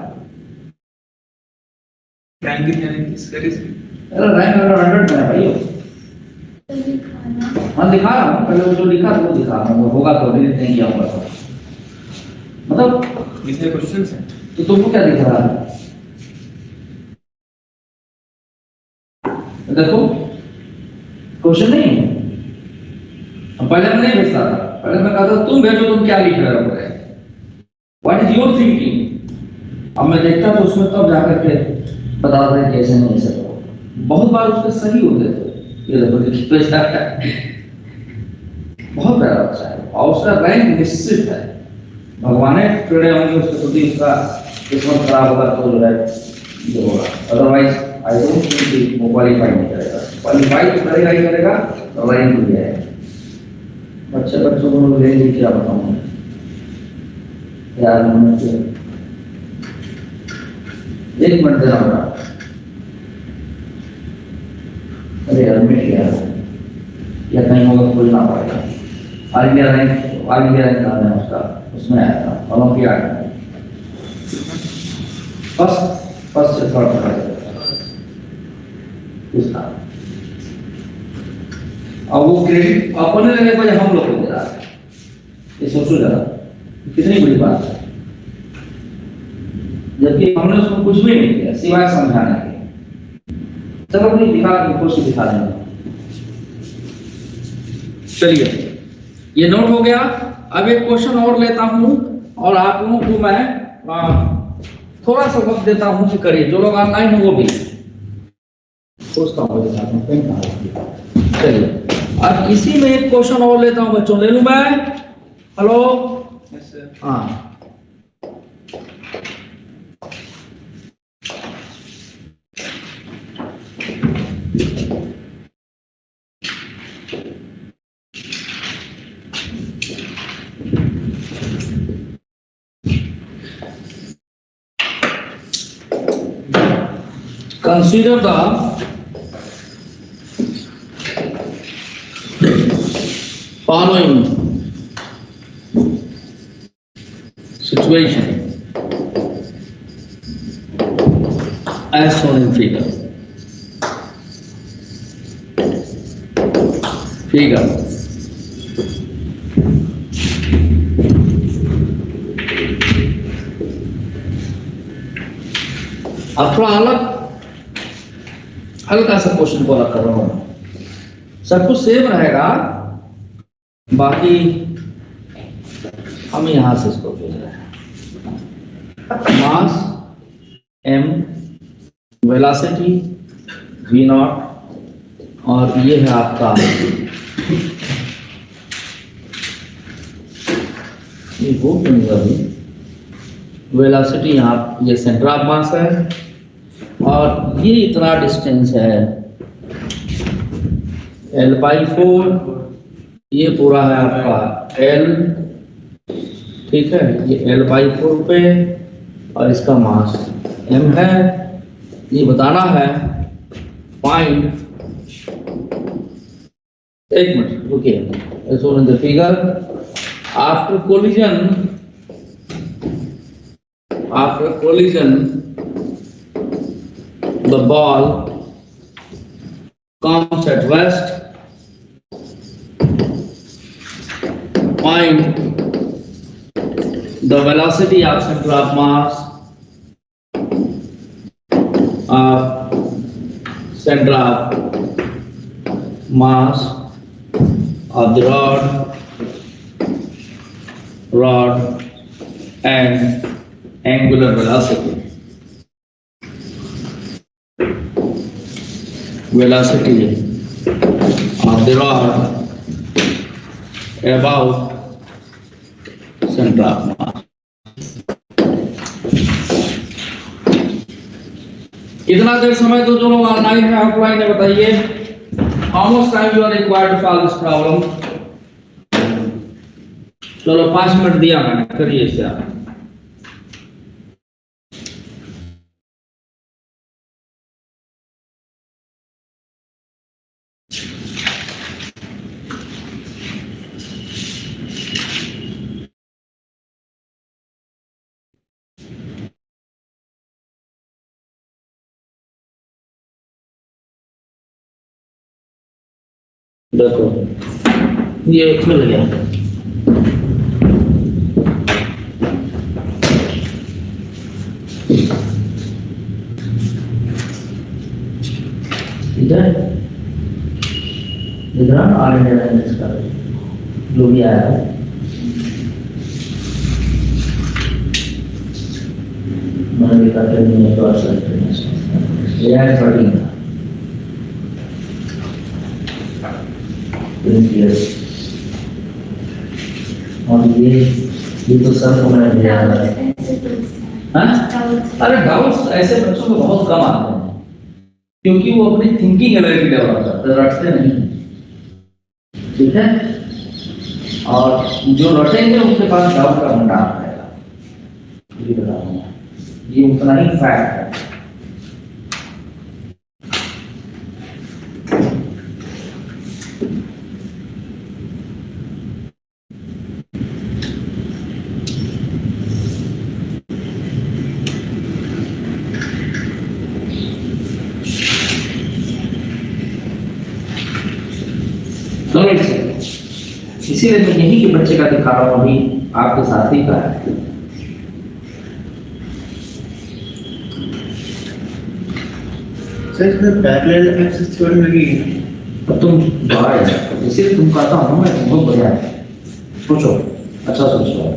रैंक किस अरे रैंक अंडर 100 में है भाई, हाँ दिखा रहा हूँ, पहले वो जो लिखा था वो दिखा रहा हूँ, होगा तो डिलीट नहीं किया होगा तो, मतलब इसमें क्वेश्चंस हैं, तो तुमको क्या दिख रहा है, देखो क्वेश्चन नहीं है, पहले मैं नहीं भेजता था, पहले मैं कहता था तुम भेजो, तुम क्या लिख रहे हो, व्हाट इज योर थिंकिंग, अब मैं देखता तो उसमें तब जाकर के बताता है कैसे नहीं ऐसे करो, बहुत बार उसके सही होते थे, ये देखो बहुत प्यारा अच्छा है, और उसका रैंक निश्चित है, भगवान टेढ़े होंगे उसके प्रति, उसका किस्मत खराब होगा तो जो है ये होगा, अदरवाइज आई डोंट थिंक कि वो क्वालीफाई नहीं करेगा, क्वालीफाई तो करेगा ही करेगा, तो रैंक मिल जाएगा। बच्चों को ले ली क्या बताऊँ यार, एक मिनट देना होगा, अरे यार मिट गया या कहीं होगा खोलना पड़ेगा, ऑल इंडिया रैंक नाम है उसका, उसमें आया था ओलंपियाड में, फर्स्ट से थर्ड प्राइज उसका, और वो क्रेडिट अपने लेने पर हम लोग को दे रहा है, ये सोचो जरा कितनी बड़ी बात है। जबकि हमने उसको कुछ भी नहीं किया सिवाय समझाने के। चलो भाई दिखा कुछ दिखा देंगे। चलिए ये नोट हो गया। अब एक क्वेश्चन और लेता हूं और आप लोगों को मैं थोड़ा सा वक्त देता हूं कि करिए, जो लोग ऑनलाइन हो वो भी सोचता हूँ। चलिए अब इसी में एक क्वेश्चन और लेता हूं बच्चों, ले लूं मैं? हेलो हाँ, consider the following situation as shown in figure. अब थोड़ा अलग हल्का सा क्वेश्चन को अलग कर रहा हूं। सब कुछ सेम रहेगा, बाकी हम यहां से इसको भेज रहे हैं। मास m, वेलोसिटी v0 और ये है आपका ये वो वेलोसिटी, यहाँ ये सेंटर ऑफ मास है और ये इतना डिस्टेंस है L/4, ये पूरा है आपका L, ठीक है, ये L/4 पे और इसका मास m है। ये बताना है फाइंड, एक मिनट रुकिए, shown in the figure after collision the ball comes at rest. Find the velocity of center of mass of the rod and angular velocity of the rod about center of mass. कितना देर समय तो जो लोग ऑनलाइन है ऑफलाइन है बताइए। How much time you are required to solve this problem? चलो 5 मिनट दिया मैंने, करिए इसे आप। देखो ये मिल गया, इधर इधर ऑरेंज इसका जो भी आया है मैंने लिखा था नहीं तो ये है 13 और ये तो सर को मैंने दिया है। अरे डाउट्स ऐसे बच्चों को बहुत कम आते हैं क्योंकि वो अपनी थिंकिंग एबिलिटी डेवलप करते रटते नहीं, ठीक है, और जो रटेंगे उनके पास डाउट का भंडार रहेगा, ये उतना ही फैक्ट है। इसीलिए मैं यही के बच्चे का दिखा रहा हूं, अभी आपके साथी का है। सर इसमें पैरेलल एक्सिस थ्योरम लगी है। अब तुम बाहर है, इसीलिए तुम कहता हूँ मैं तुमको बढ़िया है। सोचो, अच्छा सोचो।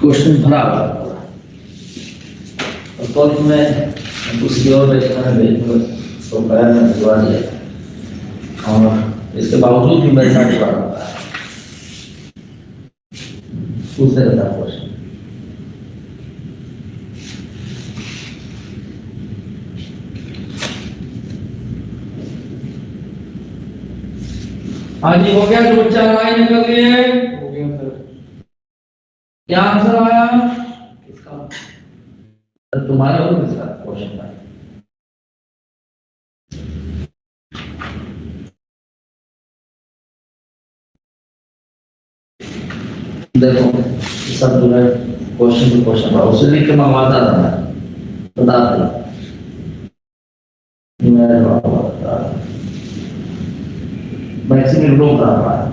क्वेश्चन भरा हुआ है पूरा। और कल तुम्हें उसकी और मैंने भेज तो पैर में भिजवा दिया और इसके बावजूद भी मेरे साथ पढ़ा रहा है। पूछते रहता क्वेश्चन। हाँ जी, हो गया? जो बच्चा हमारे निकल गए हो गया सर। क्या आंसर आया इसका? तुम्हारा और किसका क्वेश्चन था? देखो सब जो है क्वेश्चन टू क्वेश्चन था, उसे लिख के मंगवाता था मैं, बता दो मैं जवाब बता मैक्सिमम लोग कर रहा है।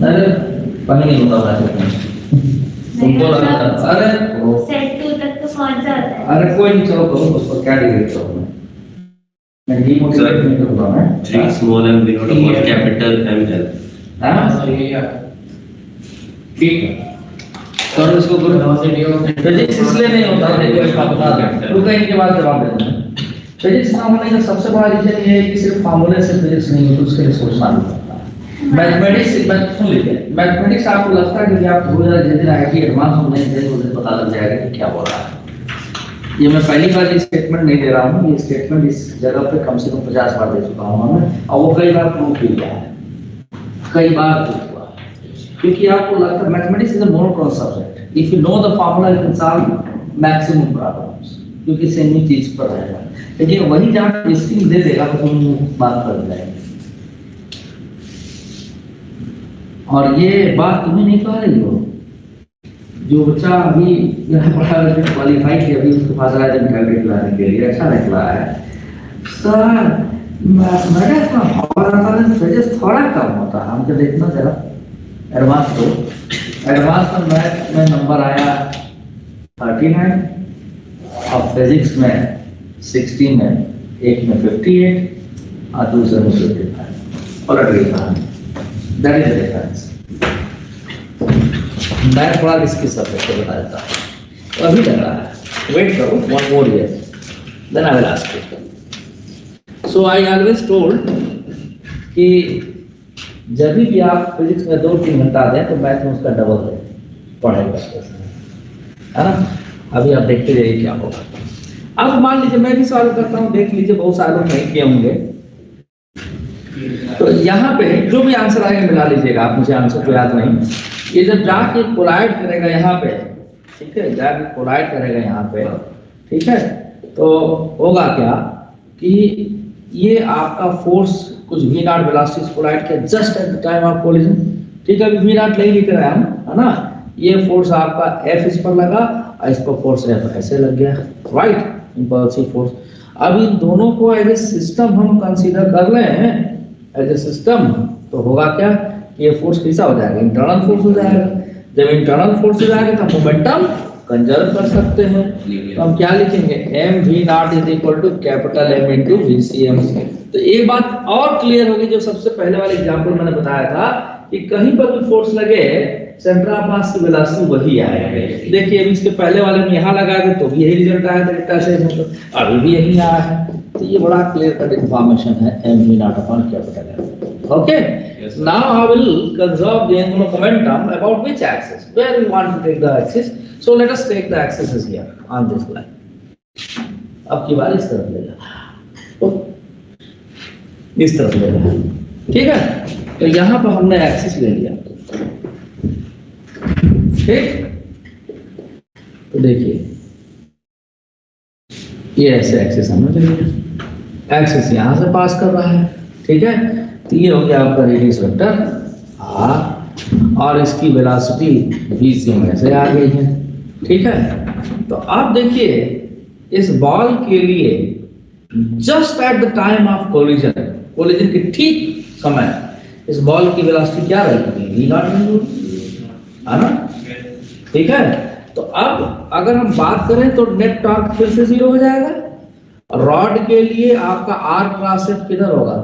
अरे पानी नहीं होता है तुमको लगता है? अरे सेट 2 तक तो पहुंच जाता है। अरे कोई नहीं, चलो करो उसको, क्या डिलीट करो मैं डीमोटिवेट नहीं करूंगा मैं। 3 small m denote upon capital M L. हाँ सही है। ठीक है, करो इसको करो। फिजिक्स इसलिए नहीं होता, देखो इसका बता दें, रुको इनके बाद जवाब दे दूंगा। फिजिक्स ना होने का सबसे बड़ा रीजन ये है कि सिर्फ फार्मूले से फिजिक्स नहीं होती, उसके लिए सोचना भी पड़ता है। मैथमेटिक्स सुन लीजिए, मैथमेटिक्स आपको लगता है कि आप थोड़ा जिस दिन आईटी एडवांस होने से उस दिन पता लग जाएगा कि क्या हो रहा है। ये मैं पहली बार ये स्टेटमेंट नहीं दे रहा हूँ, ये स्टेटमेंट इस जगह पे कम से कम 50 बार दे चुका हूँ मैं, और वो कई बार प्रूव भी हुआ है, कई बार प्रूव हुआ है। क्योंकि आपको लगता है mathematics is a monotone subject, if you know the formula you can solve maximum problems, क्योंकि सेम ही चीज पर रहेगा। लेकिन वही जहाँ टेस्टिंग दे देगा तो तुम बात कर जाएंगे। और ये बात तुम्हें नहीं कह रही हो, जो बच्चा अभी क्वालिफाई किया, अभी उसके पास आया कैलकुलेट लाने के लिए, अच्छा निकला है सर, मैथमेटिक्स में फिजिक्स थोड़ा कम होता है, हमको देखना जरा एडवांस को। एडवांस में मैथ में नंबर आया 39 और फिजिक्स में 60 में, एक में 58 और दूसरे में 55, पलट गई कहानी। That is the difference. मैं थोड़ा इसकी सब्जेक्ट को बता देता हूँ, तो अभी लग रहा है, वेट करो 1 more year, then I will ask you. So I always told कि जब भी आप फिजिक्स में 2-3 घंटा दें तो मैथ में उसका डबल दें पढ़ाई करते समय, है ना? अभी आप देखते जाइए क्या होगा। अब मान लीजिए मैं भी सवाल करता हूँ, देख लीजिए, बहुत सारे लोग नहीं किए होंगे। तो यहाँ पे जो भी आंसर आएगा मिला लीजिएगा आप, मुझे आंसर तो याद नहीं। ये जब जाके कोलाइड करेगा यहाँ पे, ठीक है, जाके कोलाइड करेगा यहाँ पे, ठीक है, तो होगा क्या कि ये आपका फोर्स कुछ v नॉट वेलोसिटी कोलाइड के just at the time of collision, ठीक है, अभी v नॉट नहीं लिख रहे हैं हम, है ना? ये फोर्स आपका F इस पर लगा और इस पर फोर्स F ऐसे लग गया, राइट, इंपल्सिव फोर्स। अब इन दोनों को एज ए सिस्टम हम कंसीडर कर रहे हैं, एज ए सिस्टम, तो होगा क्या कि ये फोर्स कैसा हो जाएगा? इंटरनल फोर्स हो जाएगा। जब इंटरनल फोर्स हो जाएगा तो मोमेंटम कंजर्व कर सकते हैं, तो हम क्या लिखेंगे? mv not is equal to capital M into VCM। तो एक बात और क्लियर होगी, जो सबसे पहले वाले एग्जांपल मैंने बताया था कि कहीं पर भी फोर्स लगे, सेंटर ऑफ मास की वेलोसिटी वही आएगा। देखिए अभी इसके पहले वाले में यहाँ लगाए थे तो भी यही रिजल्ट आया था, डेल्टा से अभी भी यही आया है। तो ये बड़ा क्लियर कट इंफॉर्मेशन है, mv not upon capital M। Okay, now I will conserve the angular momentum about which axis, where we want to take the axis. So let us take the axis is here on this line. अब की बार इस तरफ ले जाना, इस तरफ ले जाना, ठीक है? तो यहाँ पर हमने एक्सिस ले लिया, ठीक? तो देखिए ये ऐसे एक्सिस हमने ले लिया, एक्सिस यहाँ से पास कर रहा है, ठीक है? तो ये हो गया आपका रेडियस वेक्टर आर, और इसकी वेलोसिटी v से ऐसे आ गई है। ठीक है, तो आप देखिए इस बॉल के लिए just at the time of collision, collision के ठीक समय इस बॉल की वेलोसिटी क्या रहेगी, v नॉट है ना। ठीक है, तो अब अगर हम बात करें तो नेट टॉर्क फिर से 0 हो जाएगा। रॉड के लिए आपका आर क्रॉस एफ किधर होगा,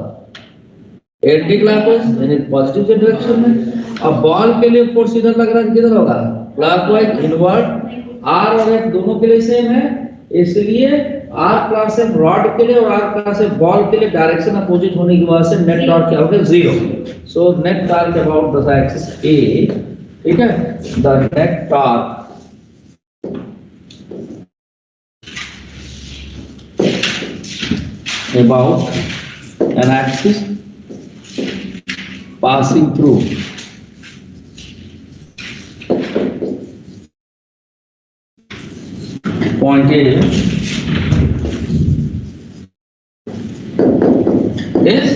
एंटी क्लॉकवाइज यानी पॉजिटिव के डायरेक्शन में। अब बॉल के लिए फोर्स इधर लग रहा है, किधर होगा, क्लॉकवाइज इनवर्ड। आर और एफ दोनों के लिए सेम है, इसलिए आर क्रॉस एफ रॉड के लिए और आर क्रॉस एफ बॉल के लिए डायरेक्शन अपोजिट होने की वजह से नेट टॉर्क क्या होगा, 0। So net torque about the axis A, ठीक है, the net torque about an axis passing through point A is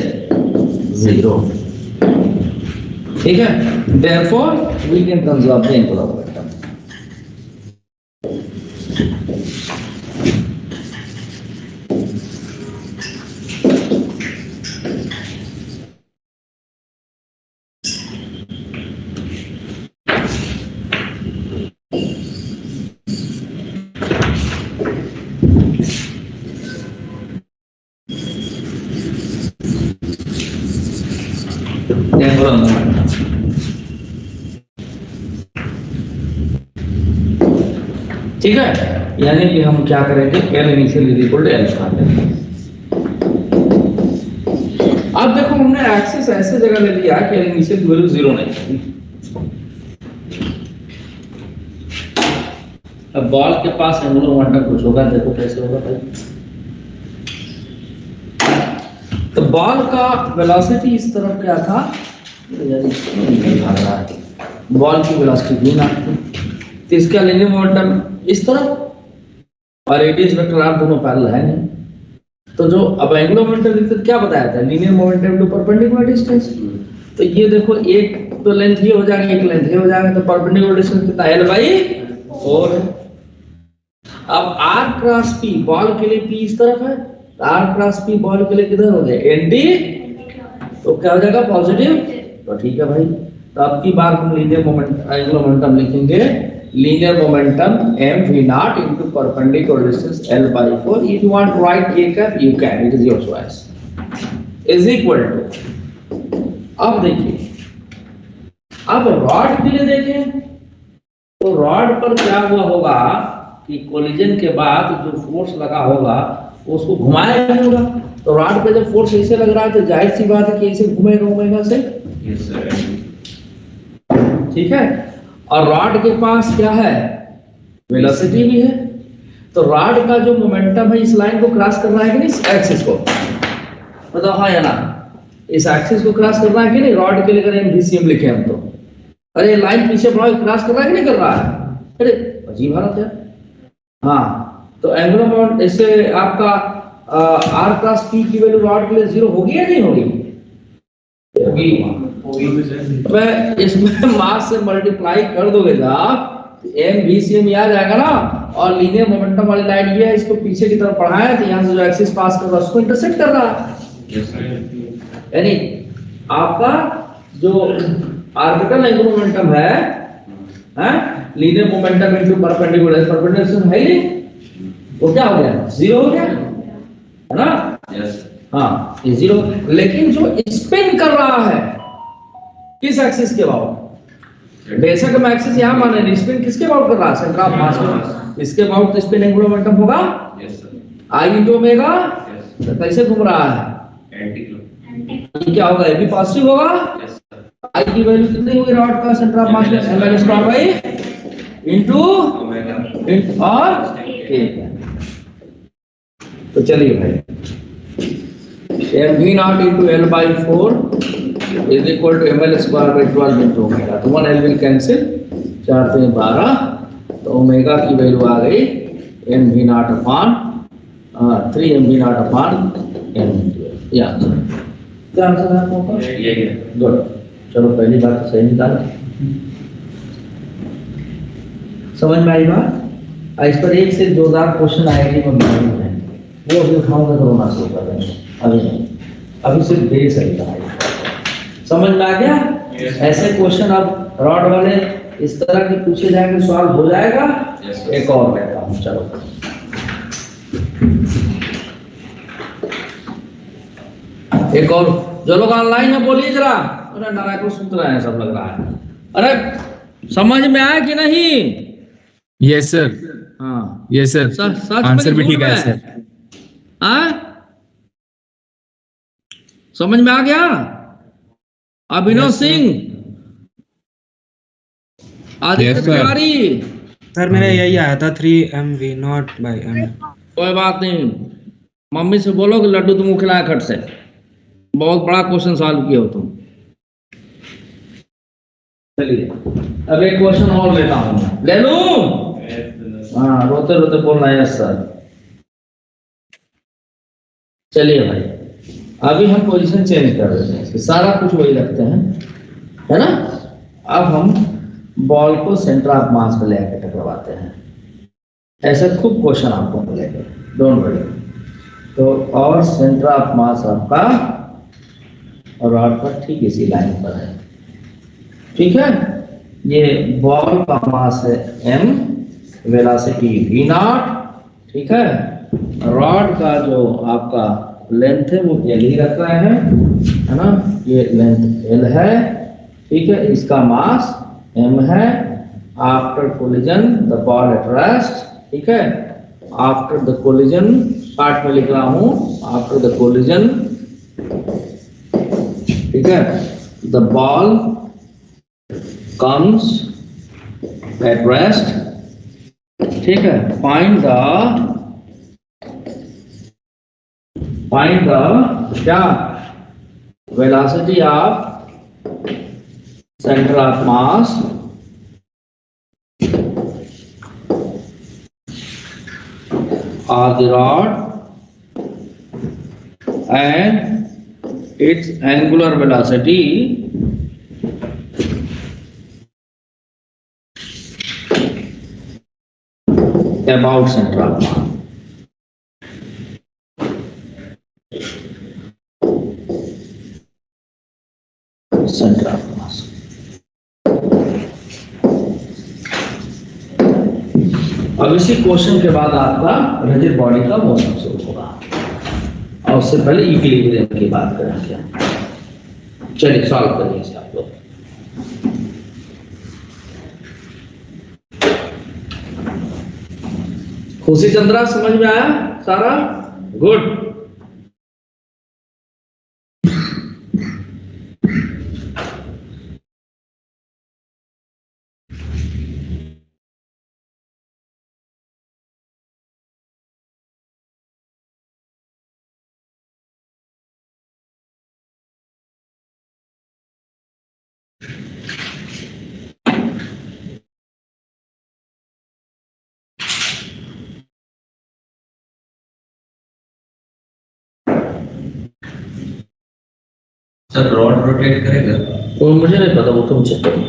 0. ठीक है, therefore we can conserve the angular momentum. Angular momentum. ठीक है, यानी कि हम क्या करेंगे, L initial is equal to L start लेंगे। अब देखो हमने एक्सिस ऐसे जगह ले लिया कि L इनिशियल की वैल्यू 0 नहीं है। अब बॉल के पास एंगुलर मोमेंटम कुछ होगा, देखो कैसे होगा भाई। तो बॉल का वेलोसिटी इस तरफ क्या था, बॉल की वेलोसिटी v नॉट थी, तो इसका लीनियर मोमेंटम इस तरफ और रेडियस वेक्टर आर दोनों पैरेलल है नहीं। तो जो अब एंगुलर मोमेंटम लिखते क्या बताया था, linear momentum to perpendicular distance. तो ये देखो एक तो लेंथ ये हो जाएगा, एक लेंथ ये हो जाएगा, तो परपेंडिकुलर डिस्टेंस कितना L/4 है। अब r क्रॉस p बॉल के लिए p इस तरफ है, r क्रॉस p बॉल के लिए किधर हो गया nd, तो क्या हो जाएगा पॉजिटिव। तो ठीक है भाई, तो अब की बार हम लीनियर मोमेंटम एंगुलर मोमेंटम लिखेंगे, linear momentum mv naught into perpendicular distance L/4. If you want to write a cap, you can, it is your choice, is equal to। अब देखिए, अब रॉड के लिए देखें तो रॉड पर क्या हुआ होगा कि कोलिजन के बाद जो फोर्स लगा होगा उसको घुमाया नहीं होगा। तो रॉड पे जब फोर्स ऐसे लग रहा है तो जाहिर सी बात है कि ऐसे घूमेगा से। Yes, sir. ठीक है, और रॉड के पास क्या है, वेलोसिटी भी है। तो रॉड का जो मोमेंटम है इस लाइन को क्रॉस कर रहा है कि नहीं, इस एक्सिस को, बताओ हाँ या ना, इस एक्सिस को क्रॉस कर रहा है कि नहीं। रॉड के लिए अगर MVCM लिखे हम तो, अरे लाइन पीछे बढ़ाओ, क्रॉस कर रहा है कि नहीं कर रहा है, अरे अजीब हालत है। हाँ, तो एंगुलर मोमेंटम इससे आपका r क्रॉस p की वैल्यू रॉड के लिए 0 होगी या नहीं होगी, होगी। मैं इसमें मास से मल्टीप्लाई कर दोगे साहब, MVCM आ जाएगा ना, और लीनियर मोमेंटम वाली लाइन ये है, इसको पीछे की तरफ बढ़ाया तो यहाँ से जो एक्सिस पास कर रहा है उसको इंटरसेक्ट कर रहा है। यानी आपका जो ऑर्बिटल एंगुलर मोमेंटम है, linear momentum into perpendicular, perpendicular है ही, वो क्या हो गया, 0 हो गया, है ना। Yes. हाँ, ये 0। लेकिन जो स्पिन कर रहा है किस एक्सिस के अबाउट, बेशक हम एक्सिस यहाँ माने, स्पिन किसके अबाउट कर रहा है, सेंटर ऑफ मास, इसके अबाउट तो स्पिन एंगुलर मोमेंटम होगा Yes, sir. I into omega. Yes. तो कैसे घूम रहा है, Anti-clock. ये क्या होगा, ये भी पॉजिटिव होगा। Yes, sir. I की वैल्यू कितनी होगी रॉड का सेंटर ऑफ मास में, ml square by into Omega. और k। तो चलिए भाई, mv naught into L/4 is equal to ml square by 12 into omega। तो 1 L will cancel, 4 से 12, तो ओमेगा की वैल्यू आ गई mv naught upon 3 mv naught upon m। या क्या आंसर है आपका? यही है। गुड। चलो पहली बात तो सही निकाला। समझ में आई बात? इस पर एक से जोरदार क्वेश्चन आईआईटी में बनाए हुए हैं, वो अभी उठाऊंगा तो रोना शुरू कर देंगे। अभी नहीं, अभी सिर्फ बेस है इतना। समझ में आ गया? ऐसे क्वेश्चन अब रॉड वाले इस तरह के पूछे जाएंगे, सवाल हो जाएगा। एक और लेता हूँ, चलो। एक और जो लोग ऑनलाइन है बोलिए जरा। अरे नारायण को सुन रहे हैं सब, लग रहा है। अरे समझ में आया कि नहीं? Yes sir. हाँ, यस सर। सच में आंसर भी झूठ ठीक है में? सर। हाँ, समझ में आ गया? Abhinav Singh, Aditya Yes, sir. Tiwari, sir मेरा यही आया था 3 MV नॉट बाई M। कोई बात नहीं। मम्मी से बोलो कि लड्डू तुम खिलाया खट से। बहुत बड़ा क्वेश्चन सॉल्व किए हो तुम। चलिए अब एक क्वेश्चन और लेता हूं, ले लूं? हाँ, रोते रोते बोलना है सर। चलिए भाई, अभी हम पोजीशन चेंज कर देते हैं, सारा कुछ वही रखते हैं, है ना? अब हम बॉल को सेंटर ऑफ मास पे लेकर टकराते हैं। ऐसे खूब क्वेश्चन आपको मिलेंगे, डोंट वरी। तो और सेंटर ऑफ मास आपका रॉड पर ठीक इसी लाइन पर है, ठीक है? ये बॉल का मास है m, वेलोसिटी v नॉट, ठीक है? रॉड का जो आपका लेंथ है वो l ही रख रहे हैं, है ना? ये लेंथ l है, ठीक है? इसका मास m है। After collision the ball at rest, ठीक है? आफ्टर द कोलिजन, पार्ट में लिख रहा हूं, आफ्टर द कोलिजन, ठीक है? The ball comes at rest, ठीक है? Find the क्या velocity of center of mass of the rod and its angular velocity about center of mass. Center of mass. अब इसी क्वेश्चन के बाद आपका रिजिड बॉडी का मोशन शुरू होगा, और उससे पहले इक्विलिब्रियम की बात करेंगे। चलिए सॉल्व करिए इसे आप लोग। खुशी चंद्रा, समझ में आया सारा? गुड। सर रॉड रोटेट करेगा? वो मुझे नहीं पता, वो तुम चेक करो,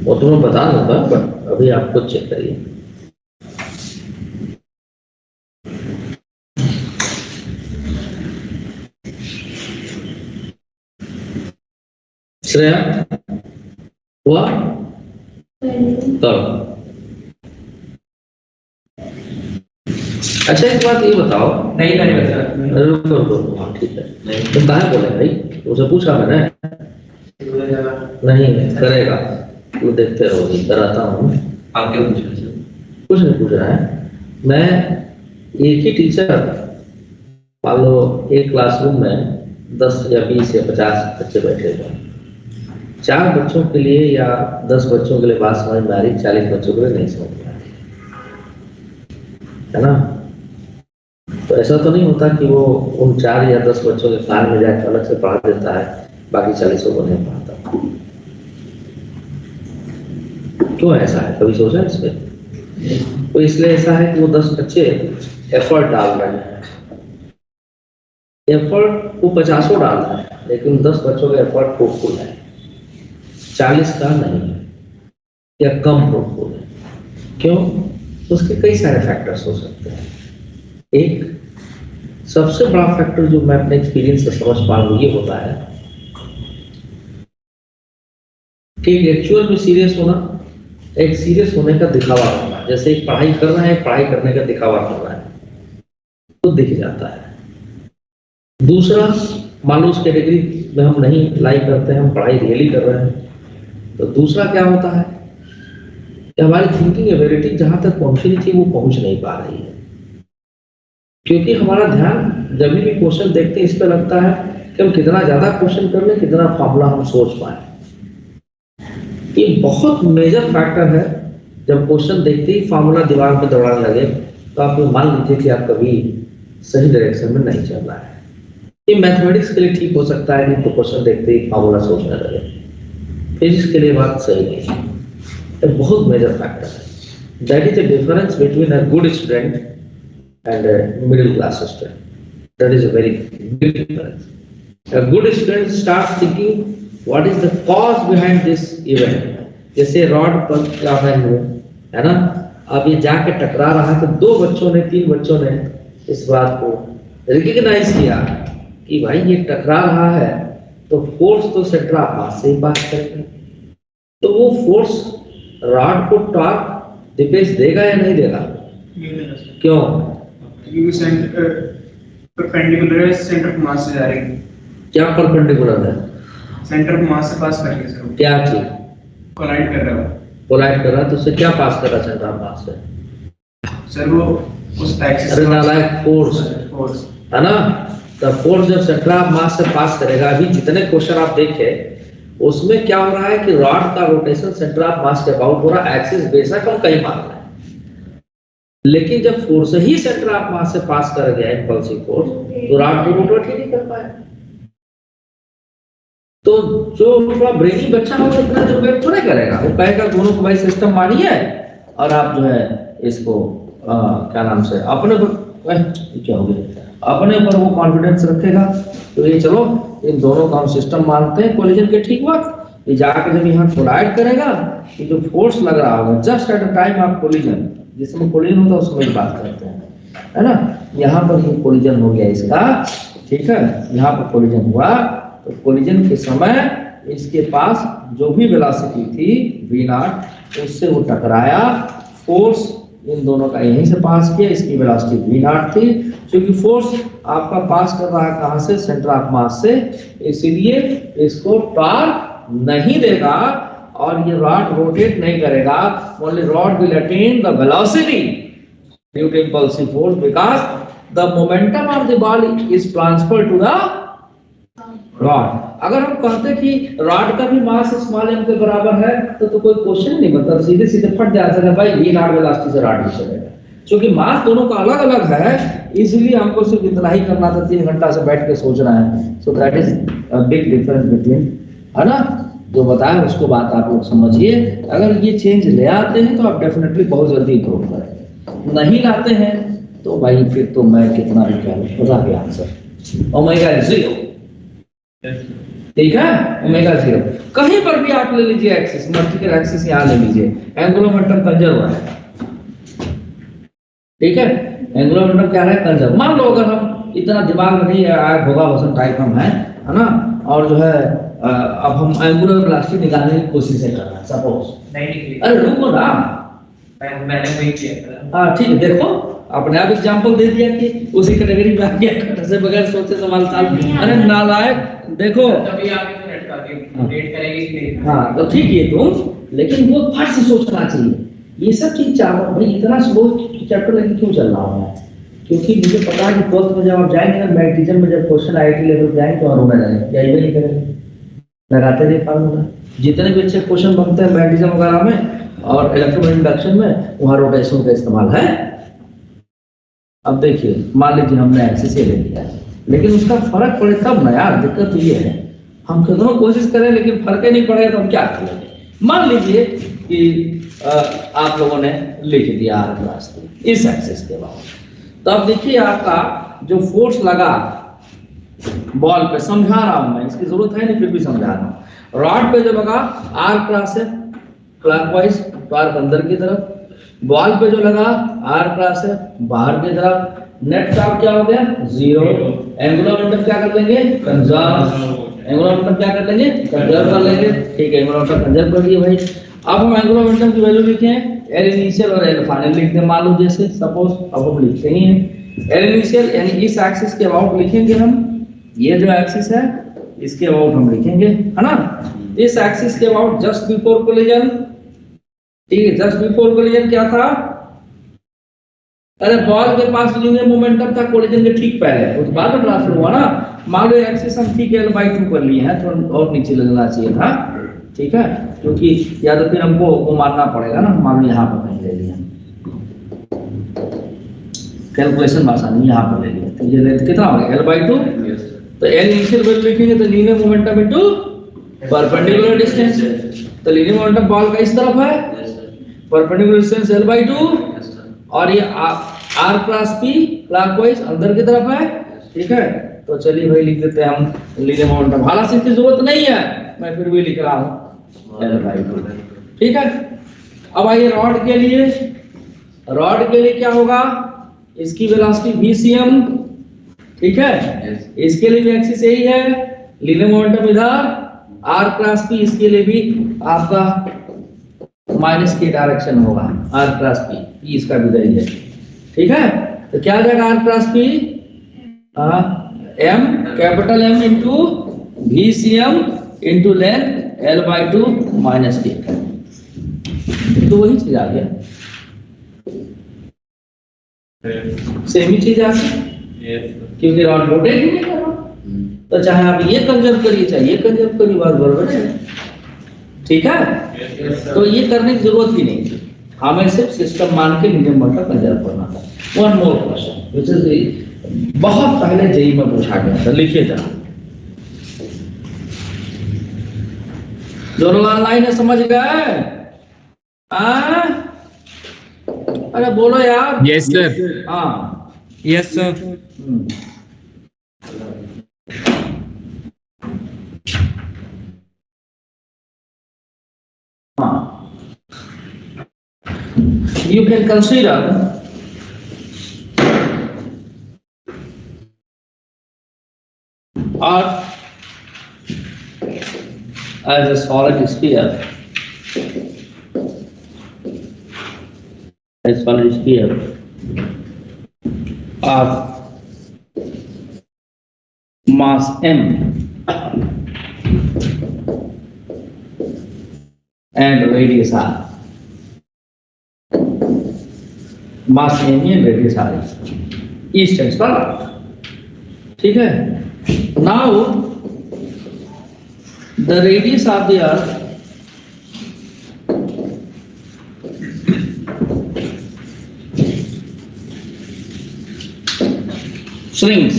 वो तुम्हें बता दूंगा, बट अभी आप खुद चेक करिए। श्रेया हुआ? तब अच्छा एक बात ये बताओ। नहीं करेगा सर। रुको रुको, हाँ ठीक है। तुम कहाँ बोले भाई? उसे पूछा मैंने। नहीं करेगा, वो देखते रहोगे, कराता हूँ। आप क्या पूछ रहे हैं? कुछ नहीं पूछ रहा है। मैं एक ही टीचर, मान लो एक क्लासरूम में 10 या 20 या 50 बच्चे बैठे हुए, 4 बच्चों के लिए या 10 बच्चों के लिए बात समझ में आ रही, 40 बच्चों के लिए नहीं समझ में आ रही, है ना? तो ऐसा तो नहीं होता कि वो उन 4 या 10 बच्चों के कान में जाकर अलग से पढ़ा देता है, बाकी 40 को नहीं पढ़ाता। क्यों ऐसा है, कभी सोचा इस पे? तो इसलिए ऐसा है कि वो 10 बच्चे एफर्ट डाल रहे हैं, एफर्ट वो 50 डाल रहा है, लेकिन 10 बच्चों का एफर्ट फ्रूटफुल है, 40 का नहीं है या कम फ्रूटफुल है। क्यों? उसके कई सारे फैक्टर्स हो सकते हैं। एक सबसे बड़ा फैक्टर जो मैं अपने एक्सपीरियंस से समझ पा रहा हूँ ये होता है कि एक्चुअल में सीरियस होना, एक सीरियस होने का दिखावा करना, जैसे एक पढ़ाई कर रहा है, पढ़ाई करने का दिखावा कर रहा है तो दिख जाता है। दूसरा, मान लो उस कैटेगरी में हम नहीं लाइक करते हैं, हम पढ़ाई रियली कर रहे हैं, तो दूसरा क्या होता है कि हमारी थिंकिंग एबिलिटी जहां तक पहुंचनी थी वो पहुंच नहीं पा रही है, क्योंकि हमारा ध्यान जब भी क्वेश्चन देखते हैं इस पे लगता है कि हम कितना ज्यादा क्वेश्चन कर लें, कितना फॉर्मूला हम सोच पाए। ये बहुत मेजर फैक्टर है। जब क्वेश्चन देखते ही फॉर्मूला दिमाग में दौड़ाने लगे तो आप मान लीजिए कि आप कभी सही डायरेक्शन में नहीं चल रहा है। ये मैथमेटिक्स के लिए ठीक हो सकता है कि तो क्वेश्चन देखते ही फॉर्मूला सोचने लगे, फिजिक्स के लिए बात सही नहीं है। ये बहुत मेजर फैक्टर है। That is the difference between a good student and a middle class student. That is a very big difference. A good student starts thinking what is the cause behind this event. जैसे रॉड पर क्या है ना, अब ये जाके टकरा रहा है तो 2 बच्चों ने 3 बच्चों ने इस बात को रिकॉग्नाइज किया कि भाई ये टकरा रहा है तो फोर्स तो सेंटर ऑफ मास से ही पास करेगा, तो वो फोर्स रॉड को टॉर्क डिफेंस देगा या नहीं देगा? क्यों? क्योंकि सेंटर परपेंडिकुलर है, सेंटर ऑफ मास से जा रही है। क्या परपेंडिकुलर है? सेंटर ऑफ मास से पास कर रही है सर, क्या चीज? कोलाइड कर रहा है। कोलाइड कर रहा है तो उससे क्या पास कर रहा है सेंटर ऑफ मास से? सर वो उस एक्सिस अरे नालायक, फोर्स है ना। तो फोर्स जब सेंटर ऑफ मास से पास करेगा, अभी जितने क्वेश्चन आप देखे उसमें क्या हो रहा है कि रॉड का रोटेशन सेंटर ऑफ मास के अबाउट हो रहा है, एक्सिस बेशक हम कहीं मान रहे हैं, लेकिन जब force he centre of mass से पास कर गया इंपल्सिव फोर्स, तो रॉड को रोटेट ही नहीं कर पाया। तो जो थोड़ा ब्रेनी बच्चा हो इतना जो वेट थोड़ा करेगा, वो कहेगा दोनों को भाई सिस्टम मानिए और आप जो है इसको क्या नाम से अपने क्या हो गया, अपने ऊपर वो कॉन्फिडेंस रखेगा। तो ये चलो इन दोनों का हम सिस्टम मानते हैं कोलिजन के ठीक वक्त, ये जाकर जब यहाँ कोलाइड करेगा कि जो फोर्स लग रहा होगा just at the time of collision, जिसमें कोलिजन होता है उसमें बात करते हैं, है ना। यहाँ पर ये कोलिजन हो गया इसका, ठीक है, यहाँ पर कोलिजन हुआ तो कोलिजन के समय इसके पास जो भी वेलोसिटी थी v0 उससे वो टकराया, फोर्स इन दोनों का यहीं से पास किया, इसकी वेलोसिटी v0 थी, क्योंकि फोर्स आपका पास कर रहा है कहां से? सेंटर ऑफ मास से, इसीलिए इसको टॉर्क नहीं देगा और ये रॉड रोटेट नहीं करेगा। Only rod will attain the velocity due to impulsive force because the momentum of the body is transferred to the rod. अगर हम कहते कि रॉड का भी मास स्मॉल m के बराबर है तो कोई क्वेश्चन नहीं बनता, सीधे सीधे फट जाता है भाई ये रॉड वेलोसिटी से रॉड भी चलेगा। क्योंकि मास दोनों का अलग अलग है, इसलिए हमको सिर्फ इतना ही करना था, 3 घंटा से बैठ के सोचना है। So that is a big difference between, है ना, जो बताया उसको बात आप लोग समझिए। अगर ये चेंज ले आते हैं तो आप डेफिनेटली बहुत जल्दी इम्प्रूव करेंगे, नहीं लाते हैं तो भाई फिर तो मैं कितना भी कह लूं, बता गया आंसर ओमेगा 0, ठीक है, ओमेगा 0 कहीं पर भी आप ले लीजिए एक्सिस, वर्टिकल एक्सिस यहाँ ले लीजिए, एंगुलर मोमेंटम कंजर्व है, ठीक है, एंगुलर मोमेंटम क्या है? कंजर्व। मान लो अगर हम इतना दिमाग में नहीं आया, भोगा वसन टाइप हम है ना, और जो है अब हम एंगुलर वेलोसिटी निकालने की कोशिश कर रहे हैं सपोज, नहीं, अरे रुको ना, मैंने वही किया। हाँ ठीक है, देखो अपने आप एग्जांपल दे दिया कि उसी कैटेगरी में आ गया से बगैर सोचे सवाल साल। अरे नालायक, देखो तभी आप रेट करेंगे कि नहीं? हाँ तो ठीक है तुम, लेकिन वो फट से सोचना चाहिए, ये सब चीज चाहो भाई। इतना स्लो चैप्टर लेके क्यों चल रहा हूँ? क्योंकि मुझे पता है कि 12th में जब आप जाएंगे ना मैग्नेटिज्म में, जब क्वेश्चन आईआईटी लेवल जाएंगे तो रोना जाएंगे, यही नहीं करेंगे, लगाते नहीं फार्मूला। जितने भी अच्छे क्वेश्चन बनते हैं मैग्नेटिज्म वगैरह में और इलेक्ट्रोमैग्नेटिक इंडक्शन में, वहाँ रोटेशन का इस्तेमाल है। अब देखिए मान लीजिए हमने एक्सिस ले लिया, लेकिन उसका फर्क पड़े तब ना यार, दिक्कत ये है हम कितनों कोशिश करें लेकिन फर्क ही नहीं पड़ेगा तो हम क्या करेंगे? मान लीजिए कि आप लोगों ने लिख दिया रास्ते इस एक्सिस के बाद, तो अब देखिए आपका जो फोर्स लगा बॉल पे समझा रहा हूं मैं, इसकी जरूरत है नहीं फिर भी समझा रहा हूं। रॉड पे जो लगा आर क्रॉस है क्लॉकवाइज, तो आर्क अंदर की तरफ, बॉल पे जो लगा आर क्रॉस है बाहर की तरफ, नेट चार्ज क्या हो गया 0। एंगुलर मोमेंटम क्या कर लेंगे कंजर्व, एंगुलर मोमेंटम क्या कर लेंगे कंजर्व कर लेंगे, ठीक है एंगुलर मोमेंटम कंजर्व कर दिए भाई। अब हम एंगुलर मोमेंटम की वैल्यू लिखें, एल इनिशियल और एल फाइनल लिखते हैं, मान लो जैसे सपोज अब हम लिखते ही हैं एल इनिशियल यानी इस एक्सिस के अबाउट लिखेंगे हम, ये जो एक्सिस है इसके अबाउट हम लिखेंगे है ना, इस एक्सिस के अबाउट जस्ट बिफोर कोलिजन, ठीक है जस्ट बिफोर कोलिजन क्या था, अरे बॉल के पास लीनियर मोमेंटम था कोलिजन के ठीक पहले, उस बाद में ट्रांसफर हुआ ना, मान लो एक्सिस हम ठीक है L/2 कर लिए हैं, तो और नीचे लगना चाहिए था, ठीक है क्योंकि या तो फिर हमको वो मानना पड़ेगा ना, मान लो यहाँ पर कहीं ले लिया, कैलकुलेशन आसानी यहाँ पर ले लिया, तो ये लेंथ कितना हो गया L/2, तो L इनिशियल वैल्यू लिखेंगे तो linear momentum into perpendicular distance, तो लीनियर मोमेंटम बॉल का इस तरफ है, परपेंडिकुलर डिस्टेंस L/2 और ये R क्रॉस P क्लॉकवाइज अंदर की तरफ है, ठीक है तो चलिए भाई लिख देते हैं हम लीनियर मोमेंटम, हालांकि इसकी जरूरत नहीं है मैं फिर भी लिख रहा हूं L/2, ठीक है। अब आइए रॉड के लिए, रॉड के लिए क्या होगा, इसकी वेलोसिटी VCM, ठीक है इसके लिए भी एक्सिस यही है, लीनियर मोमेंटम इधर, R क्रॉस P इसके लिए भी आपका माइनस के डायरेक्शन होगा, R क्रॉस P इसका भी दही है, ठीक है तो क्या आ जाएगा R cross P M capital M into VCM into length L/2 minus के, तो वही चीज आ गया, सेम ही चीज आ गई क्योंकि रॉड रोटेट ही नहीं कर रहा, तो चाहे आप ये कंजर्व करिए चाहे ये कंजर्व करिए बात बराबर है, ठीक है तो ये करने की जरूरत ही नहीं, हमें सिर्फ सिस्टम मान के लीनियर मोमेंटम कंजर्व करना था। One more question which is बहुत पहले जेई में पूछा गया था, लिखिए जरा, दोनों ऑनलाइन है समझ गए, अरे बोलो यार, Yes, sir. हाँ Yes, sir. You can consider Earth as a solid sphere, a solid sphere of mass m and radius r. Mass m and radius r is east and south, ठीक है। Now the radius of the earth shrinks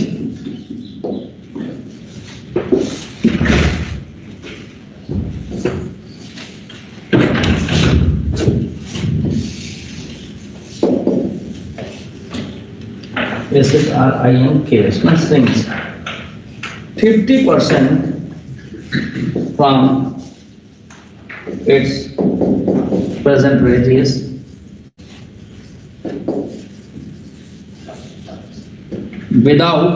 this is RIMK, shrinks 50% from its present radius without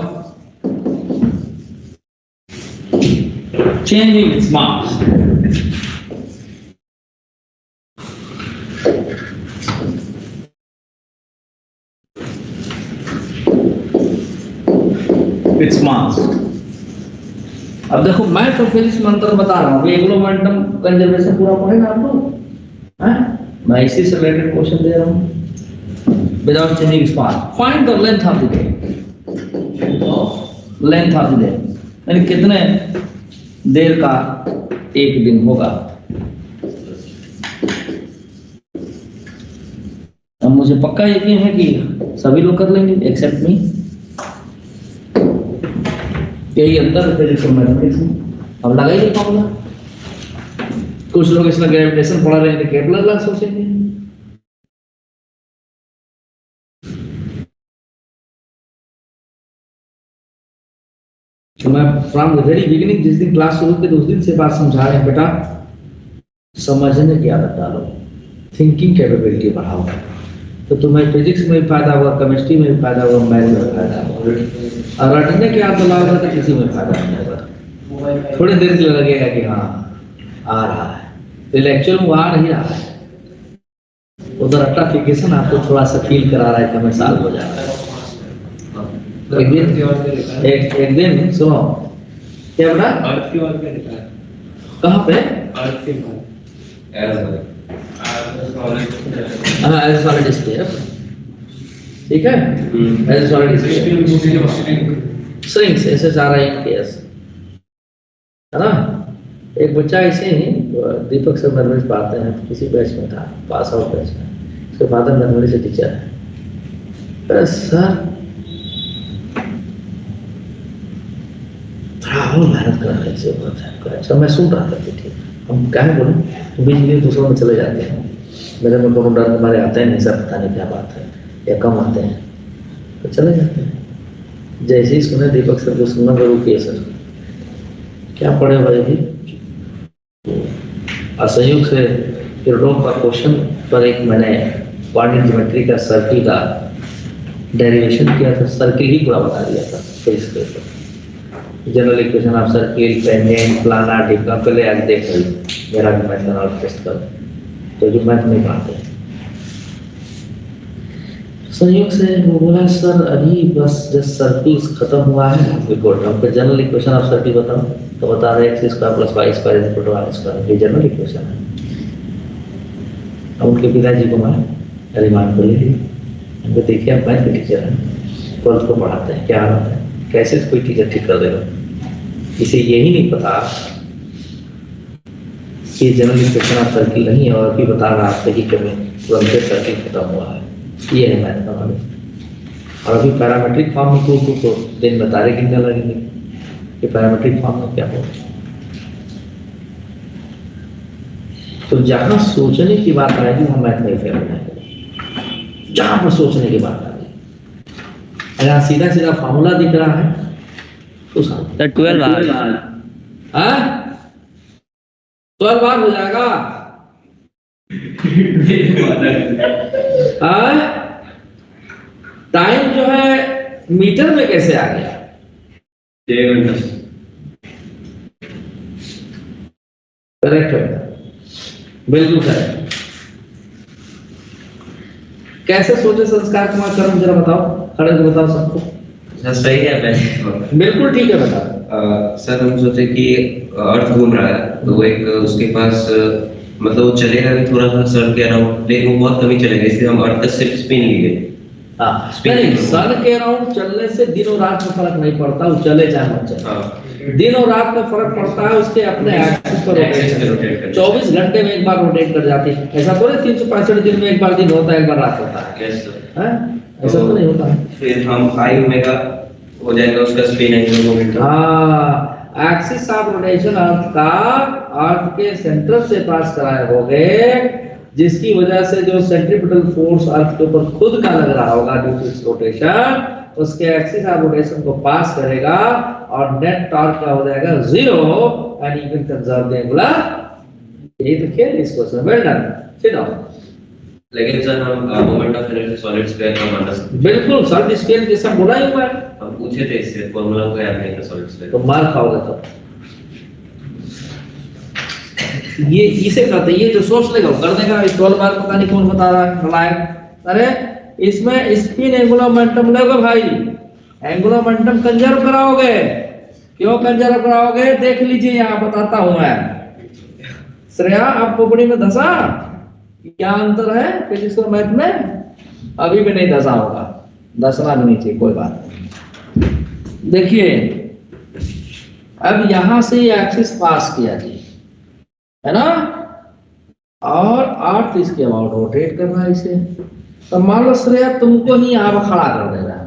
changing its mass. Its mass. अब देखो मैं तो फिजिक्स मंत्र बता रहा हूँ, एंगुलर मोमेंटम कंजर्वेशन पूरा पढ़ेगा आपको, हैं? मैं इसी से रिलेटेड क्वेश्चन दे रहा हूँ। Without changing its mass, find the length of the day, length of the day यानी कितने देर का एक दिन होगा। अब मुझे पक्का यकीन है कि सभी लोग कर लेंगे एक्सेप्ट मी, यही अंतर है फिजिक्स और मैथमेटिक्स में। अब लगाइए फॉर्मूला, कुछ लोग इसमें ग्रेविटेशन पढ़ा रहे हैं तो केपलर लॉ सोचेंगे, तो मैं फ्रॉम द वेरी बिगिनिंग जिस दिन क्लास शुरू की तो उस दिन से बात समझा रहे हैं बेटा, समझने की आदत डालो, थिंकिंग कैपेबिलिटी बढ़ाओ, तो तुम्हें फिजिक्स में भी फायदा होगा, केमिस्ट्री में भी फायदा होगा, मैथ में भी फायदा होगा। और रटने की आदत डालोगे तो किसी में फायदा नहीं होगा। थोड़ी देर के लिए लगेगा कि हाँ आ रहा है, इंटेलेक्चुअल वो आ नहीं रहा है, उधर रट्टाफिकेशन आपको थोड़ा सा फील करा रहा है कि हमें साल हो जा रहा है। एक दिन सुनो क्या बता, अर्थ की ओर क्या लिखा है? कहाँ पे? अर्थ के बाद हाँ एज सॉलिड स्फीयर, ठीक है, एज सॉलिड स्फीयर श्रिंक्स ऐसे जा रहा है केस, है ना। एक बच्चा ऐसे ही दीपक सर मैथमेटिक्स पढ़ाते हैं, किसी बैच में था, पास आउट बैच में, उसके फादर मैथमेटिक्स के टीचर है। सर थोड़ा और मेहनत करने की जरूरत है। अच्छा मैं सुन रहा था कि ठीक, हम क्या बोले, बीच में दूसरों में चले जाते हैं, मेरे में कोनो डर हमारे आते हैं नहीं सर, पता नहीं क्या बात है, या कम आते हैं तो चले जाते हैं। जैसे ही सुने दीपक सर को सुनना जरूर किए, सर क्या पढ़े भाई भी, असंयोग से किरणों का क्वेश्चन पर एक मैंने क्वांटम ज्योमेट्री का सर्किल का डेरिवेशन किया था, सर्किल ही पूरा बता दिया था। तो इसके general equation of circle, tangent, planar, डिफका, पहले आज देख ली, मेरा भी मैथ और टेस्ट कर, तो जो मैथ नहीं पाते। संयोग से वो बोला सर अभी बस जस्ट सर्किल खत्म हुआ है, रिकॉर्ड हमको जनरल इक्वेशन ऑफ सर्किल बताओ, तो बता रहे x square plus Y square equal to R square, ये जनरल इक्वेशन है। अब उनके पिताजी को मैं रिमांड कर ली, उनको देखिए आप मैथ के टीचर हैं, 12th को पढ़ाते हैं, क्या हालत है, कैसे कोई टीचर ठीक कर देगा, इसे यही नहीं पता कि जनरल इक्वेशन ऑफ सर्किल नहीं है, और भी बता रहा आपसे कि तुरंत सर्किल खत्म हुआ है, ये है मैथ का नॉलेज। और अभी पैरामेट्रिक फॉर्म में तो दिन में तारे गिनने लगेंगे कि पैरामेट्रिक फॉर्म में क्या होगा। तो जहां सोचने की बात आएगी वहां मैथ नहीं फेल बनाएगा, जहां पर सोचने की बात आएगी, अगर सीधा सीधा फॉर्मूला दिख रहा है तो 12 बार हो जाएगा। टाइम जो है मीटर में कैसे आ गया? करेक्ट है, बिल्कुल करेक्ट। कैसे सोचे संस्कार कुमार कर्म, जरा बताओ, खड़े हो बताओ सबको। सर सही है वैसे। बिल्कुल ठीक है, बताओ। सर हम सोचे कि अर्थ घूम रहा है, तो एक उसके पास मतलब वो चलेगा भी थोड़ा सा सन के अराउंड, लेकिन वो बहुत कमी चलेगा, इसलिए हम अर्थ का सिर्फ स्पिन लिए। नहीं, सन के अराउंड चलने से दिन और रात में फर्क नहीं पड़ता, वो चले चाहे मत चले। दिन और रात में फर्क पड़ता है उसके अपने एक्सिस पर रोटेशन, 24 घंटे में एक बार रोटेट कर जाती है। ऐसा थोड़े 365 दिन में एक बार दिन होता है, एक बार रात होता है। यस सर, ऐसा तो नहीं होता है। फिर हम आई ओमेगा हो जाएगा उसका स्पिन एंगुलर मोमेंटम। हाँ, एक्सिस ऑफ रोटेशन अर्थ का अर्थ के सेंटर से पास कराए होगे, जिसकी वजह से जो सेंट्रीपिटल फोर्स अर्थ के ऊपर खुद का लग रहा होगा ड्यू टू इट्स रोटेशन, उसके एक्सिस ऑफ रोटेशन को पास करेगा और नेट टॉर्क का हो जाएगा 0 and you can conserve the angular. यही तो खेल इस question. Well done, sit down. लेकिन सर हम moment of inertia solid square का मान सकते, बिल्कुल सॉलिड स्केल जैसा बोला ही हुआ है, हम पूछे थे इससे फार्मूला को याद नहीं था सॉलिड स्क्वायर। तो मार खाओगे तब। ये इसे कहते हैं, ये जो सोच लेगा वो कर देगा। 12 बार पता नहीं कौन बता रहा है नालायक। अरे इसमें स्पिन एंगुलर मोमेंटम लोगे भाई, एंगुलर मोमेंटम कंजर्व कराओगे। क्यों कंजर्व कराओगे? देख लीजिए, यहाँ बताता हूं मैं। श्रेया आप खोपड़ी में धसा, क्या अंतर है फिजिक्स और मैथ में? अभी भी नहीं धसा होगा, धसना भी नहीं चाहिए, कोई बात नहीं। देखिए अब यहां से एक्सिस पास किया जी, है ना, और अर्थ इसके अबाउट रोटेट कर रहा है इसे। तो मान लो श्रेया तुमको ही यहां पर खड़ा कर दे रहा है,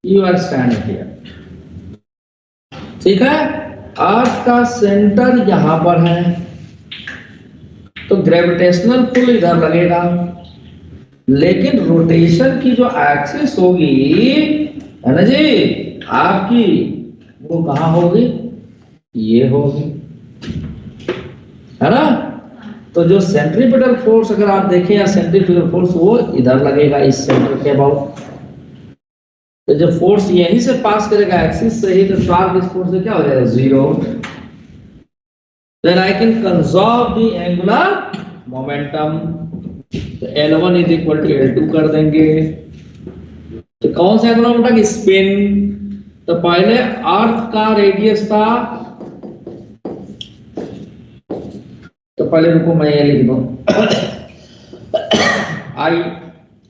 यू आर स्टैंडिंग हियर, ठीक है। अर्थ का सेंटर यहां पर है, तो ग्रेविटेशनल पुल इधर लगेगा, लेकिन रोटेशन की जो एक्सिस होगी, है ना जी आपकी, वो कहाँ होगी, ये होगी, है ना। तो जो सेंट्रीपिटल फोर्स अगर आप देखें या सेंट्रीफ्यूगल फोर्स वो इधर लगेगा इस सेंटर के अबाउट। तो जब फोर्स यहीं से पास करेगा एक्सिस से ही, तो टॉर्क इस फोर्स से क्या हो जाएगा, 0। Then I can conserve the angular momentum. तो L1 is equal to L2 कर देंगे। तो कौन सा एंगुलर मोमेंटम, स्पिन। तो पहले अर्थ का रेडियस था, तो पहले रुको मैं ये लिख दूं,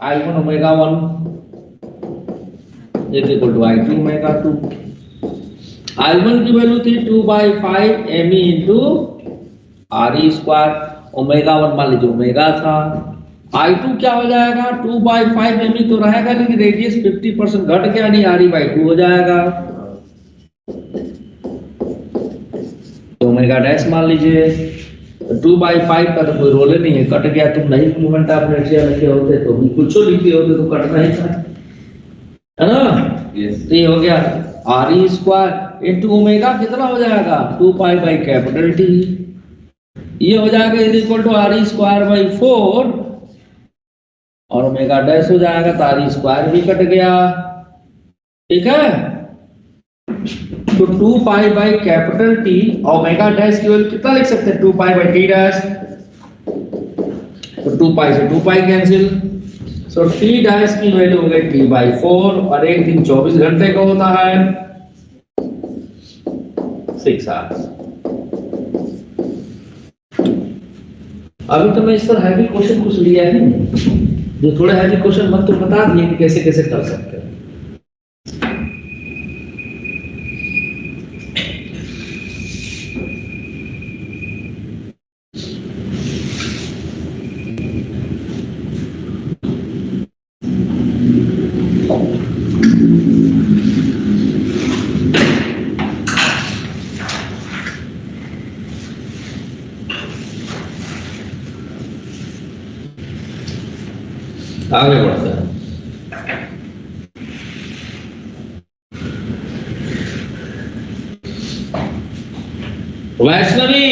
I1 omega 1 is equal to I2 omega 2। I1 की वैल्यू थी 2/5 me into RE square, omega 1 मान लीजिए ओमेगा था। I2 क्या हो जाएगा, 2/5 me तो रहेगा, लेकिन रेडियस 50% घट के यानी RE/2 हो जाएगा। तो ओमेगा डैश मान लीजिए, 2/5 का तो कोई रोल ही नहीं है, कट गया, तुम नहीं मोमेंट ऑफ इनर्शिया लिखे होते तो भी कुछ लिखे होते तो कटना ही था, है ना। तो ये हो गया RE स्क्वायर इंटू ओमेगा कितना हो जाएगा, 2π/T। ये हो जाएगा is equal to RE square by 4 और ओमेगा डैश हो जाएगा, तो RE स्क्वायर भी कट गया, ठीक है। तो 2π/T ओमेगा डैश की वैल्यू कितना लिख सकते हैं, 2π/T डैश। तो 2π से 2π कैंसिल, तो T डैश की वैल्यू हो गई T/4 और एक दिन 24 घंटे का होता है, 6 आवर्स। अभी तो मैं इस पर हैवी क्वेश्चन कुछ लिया ही नहीं, जो थोड़े हैवी क्वेश्चन मन तो बता दिए कि कैसे कैसे कर सकते हैं। आगे बढ़ते हैं। Vaishnavi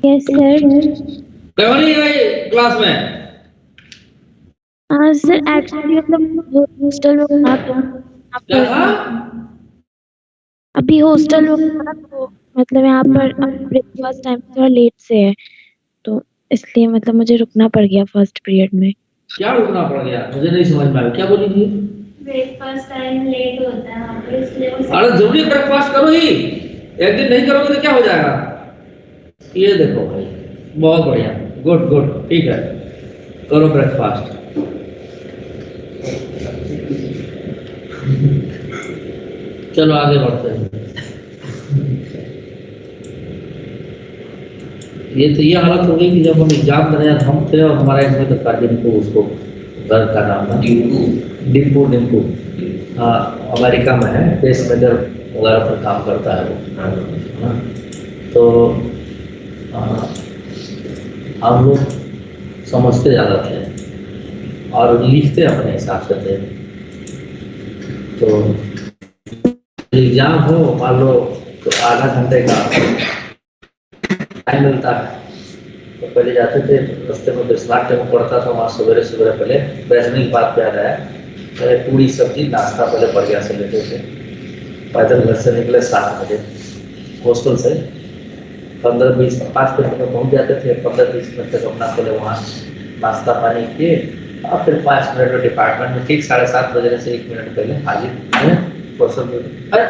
yes sir. क्यों नहीं आई क्लास में? हाँ सर, एक्चुअली मतलब हॉस्टल में था तो क्या था? अभी हॉस्टल में था तो मतलब यहाँ पर ब्रेकफास्ट टाइम थोड़ा लेट से है, तो इसलिए मतलब मुझे रुकना पड़ गया फर्स्ट पीरियड में। क्या रुकना पड़ गया, मुझे नहीं समझ में आया, क्या बोली थी? ब्रेकफास्ट टाइम लेट होता है वहाँ पर, इसलिए अरे जरूरी ब्रेकफास्ट करो ही, एक दिन नहीं करोगे तो क्या हो जाएगा। ये देखो भाई, बहुत बढ़िया, गुड गुड, ठीक है, करो ब्रेकफास्ट। चलो आगे बढ़ते हैं। ये तो ये हालत हो गई कि जब हम एग्जाम कर रहे हैं, हम थे और हमारा इसमें तो डिम्पू, उसको घर का नाम था डिम्पू। हाँ, अमेरिका में है, पेस मेजर वगैरह पर काम करता है वो। हाँ, तो हम लोग समझते ज़्यादा थे और लिखते अपने हिसाब से थे। तो एग्जाम हो मान लो तो आधा घंटे का टाइम मिलता है, तो पहले जाते थे रास्ते में बिस्नाट में पड़ता था, वहाँ सवेरे सवेरे पहले वैष्णवी बात पे आ रहा है, पहले पूरी सब्जी नाश्ता पहले बढ़िया से लेते थे। पैदल घर से निकले 7 बजे हॉस्टल से, 15-20 5 मिनट में पहुँच जाते थे, 15-20 मिनट तक अपना पहले वहाँ नाश्ता पानी किए और फिर 5 मिनट में डिपार्टमेंट में ठीक 7:30 बजे से 1 मिनट पहले हाजिर। अरे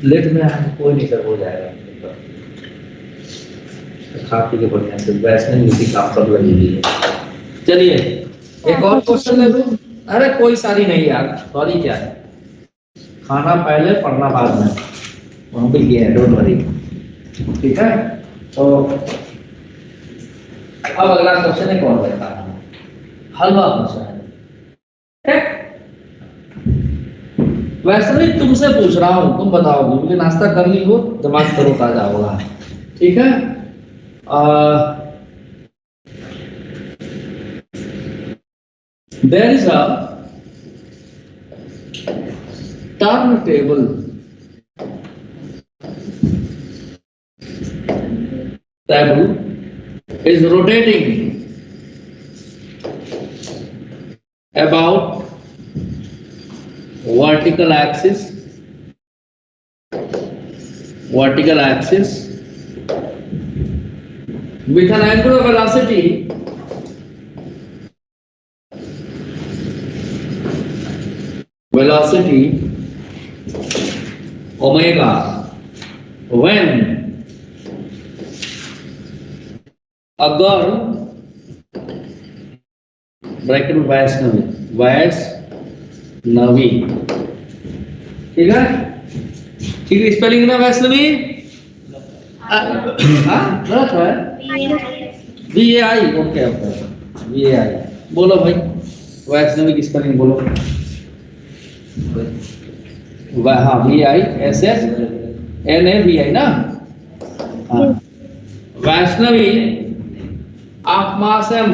लेट में आए कोई नहीं सर, हो जाएगा, खा पी के बढ़िया से वैष्णवी उसी काम पर लगी हुई है। चलिए एक और क्वेश्चन ले लूं। अरे कोई सारी नहीं यार, सॉरी क्या है, खाना पहले पढ़ना बाद में, हम भी किए हैं, डोंट वरी, ठीक है। तो अब अगला क्वेश्चन एक और लेता हूं, हलवा क्वेश्चन है। वैष्णवी तुमसे पूछ रहा हूं, तुम बताओगे, क्योंकि नाश्ता कर ली हो, दिमाग तरोताजा होगा, ठीक है। There is a turntable is rotating about vertical axis with an angular velocity omega when a girl bracket में वैष्णवी ठीक है स्पेलिंग ना वैष्णवी गलत है VAI ओके VAI बोलो भाई वैष्णवी की स्पेलिंग बोलो हाँ VISSNAVI ना हाँ वैष्णवी आप मासम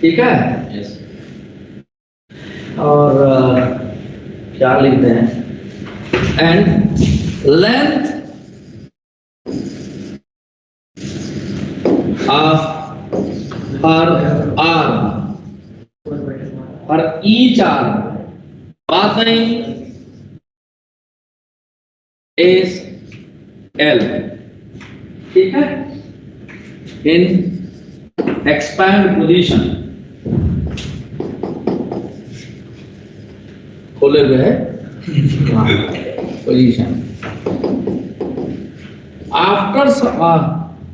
ठीक है और क्या लिखते हैं एंड लेंथ ऑफ हर आर्म और each arm passing is L ठीक है in expand position खोले हुए है पोजीशन आफ्टर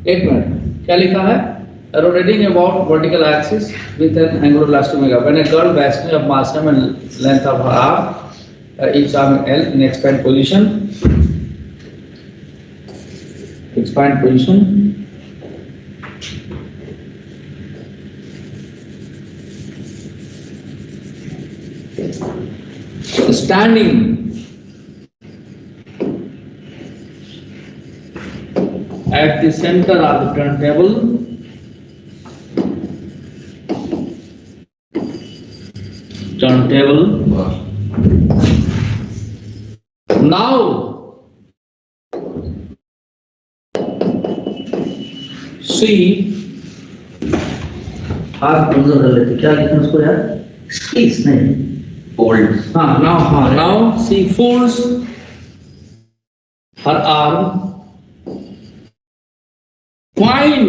एक मिनट क्या लिखा है rotating about vertical axis with an angular velocity omega when a girl Vaishnavi of mass m and length of her arm each arm L in expand position standing at the center of the turntable now see हाथ बंद कर लेते क्या लिखना उसको यार स्पेस नहीं fold now she folds her arm find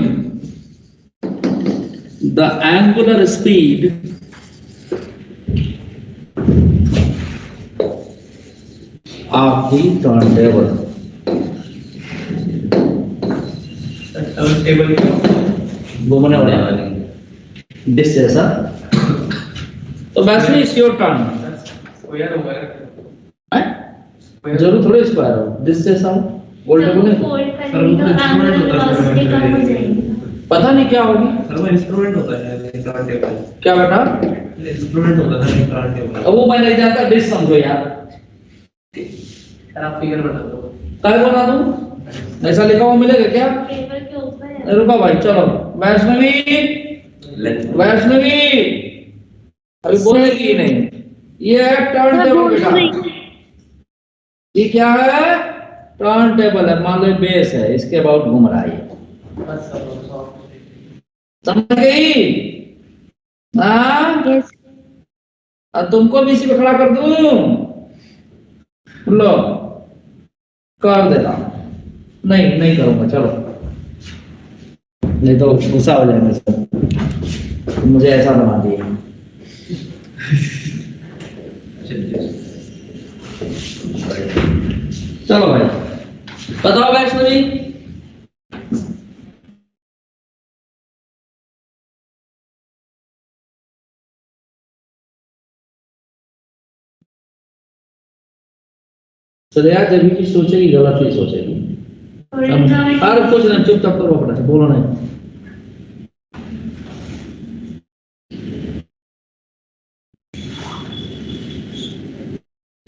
the angular speed of the turntable घूमने वाला डिश जैसा तो वैसे इट्स योर टर्न जरूर थोड़े स्क्वायर हो डिश जैसा हो गोल टेबल है पता नहीं क्या होगी इंस्ट्रूमेंट होता है टर्नटेबल क्या बेटा इंस्ट्रूमेंट होता है टर्नटेबल अब वो मैं नहीं जानता डिश समझो यार आप फिगर बता दो काय बना दूं ऐसा लिखा हुआ मिलेगा क्या टेबल के ऊपर है रुको भाई चलो वैष्णवी अभी बोलेगी ही नहीं ये है टर्न टेबल बेटा ये क्या है टर्न टेबल है मान लो बेस है इसके अबाउट घूम रहा है समझ गई हाँ और तुमको भी इसी पे खड़ा कर दूं लो कर देना नहीं करूंगा चलो नहीं तो गुस्सा हो जाएगा सब मुझे ऐसा बना दिया चलो भाई बताओ वैष्णवी चलिए यार जब भी सोचेगी गलत ही सोचेगी अरे कुछ नहीं चुपचाप करो अपना बोलो नहीं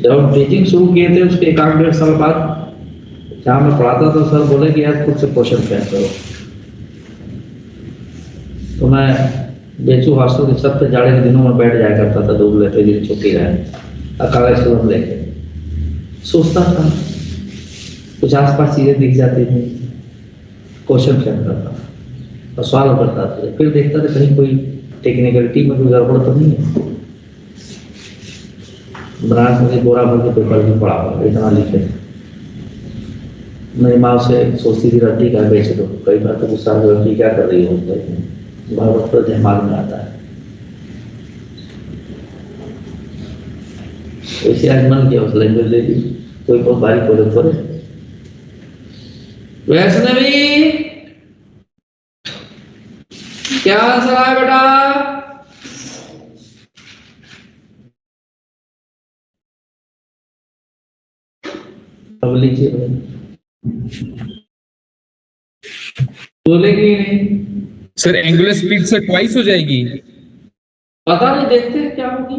जब हम टीचिंग शुरू किए थे उसके 1-1.5 साल बाद जहाँ मैं पढ़ाता तो सर बोले कि यार खुद से क्वेश्चन फेस करो तो मैं बेचू हॉस्टल की छत पे जाड़े के दिनों में बैठ जाया करता था, 2 लेटे दिन छुट्टी रहे, कागज कलम लेके सोचता था, कुछ आसपास चीजें दिख जाती थी, क्वेश्चन करता था और सवाल करता था, फिर देखता था कहीं कोई टेक्निकलिटी में कोई गड़बड़ तो नहीं है। ब्रांच में बोरा भर के पेपर भी पड़ा हुआ, इतना लिखे। मेरी माँ से सोचती थी रद्दी का बेच दो, कई बार तो गुस्सा हो कि क्या कर रही हो, भगवत पर दिमाग में आता है। वैसे आज मन किया उस लैंग्वेज ले ली, कोई बहुत भारी बोले थोड़े। वैष्णवी क्या आंसर आया बेटा? अब लीजिए, बोलेगी नहीं सर एंगुलर स्पीड से ट्वाइस हो जाएगी। पता नहीं, देखते हैं क्या होगी।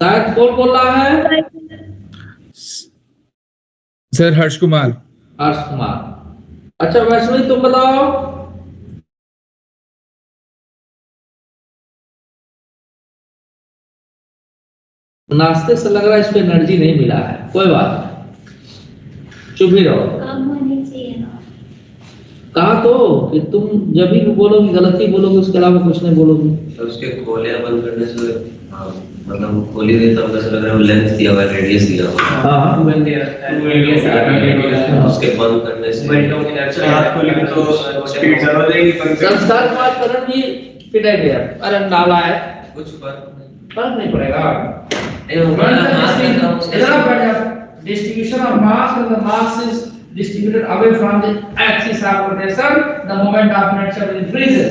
शायद कौन बोल रहा है? सर हर्ष कुमार। हर्ष कुमार। अच्छा वैष्णवी तुम बताओ। नाश्ते से लग रहा है इसको एनर्जी नहीं मिला है, कोई बात नहीं, चुप ही रहो। काम होनी चाहिए ना। कहा तो कि तुम जब भी बोलोगी गलती बोलोगी, उसके अलावा कुछ नहीं बोलोगी। तो उसके खोलियां बंद करने से मतलब खोली देता हूँ, ऐसा लग रहा है लेंथ दिया हुआ है, रेडियस दिया हुआ है। हाँ उसके बंद करने से हाथ खोलेंगे तो स्पीड ज्यादा हो जाएगी, बंद कर संस्कार कुमार करण भी पिटाई गया, अरे डाला है, कुछ फर्क नहीं पड़ेगा। फर्क Distribution of mass when the mass is distributed away from the axis of rotation, the moment of inertia increases.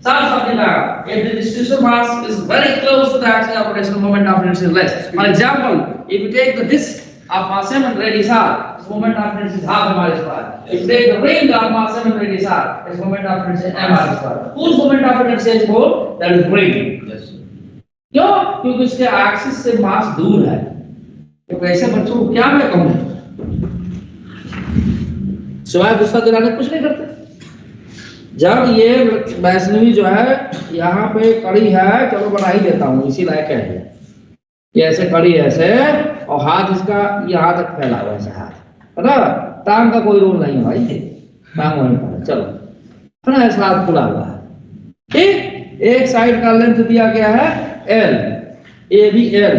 Something like that. If the distribution of mass is very close to the axis of rotation, the moment of inertia is less. For example, if you take the disk of mass m and radius r, its moment of inertia is half m r square. If you take the ring of mass m and radius r, its moment of inertia is m r square. Whose moment of inertia is more? That is ring. क्यों? क्योंकि उसके एक्सिस से मास दूर है। तो वैसे बच्चों को क्या मैं कहूँ, सिवाय गुस्सा दिलाने कुछ नहीं करते। जब ये वैष्णवी जो है यहाँ पे कड़ी है, चलो बना ही देता हूँ, इसी लायक है ये ऐसे कड़ी ऐसे, और हाथ इसका यहाँ तक फैला हुआ ऐसे हाथ, है ना? टांग का कोई रोल नहीं है भाई, टांग वहीं पर चलो, है ना? ऐसा हाथ खुला हुआ है, ठीक। एक साइड का लेंथ दिया गया है L, ए भी L,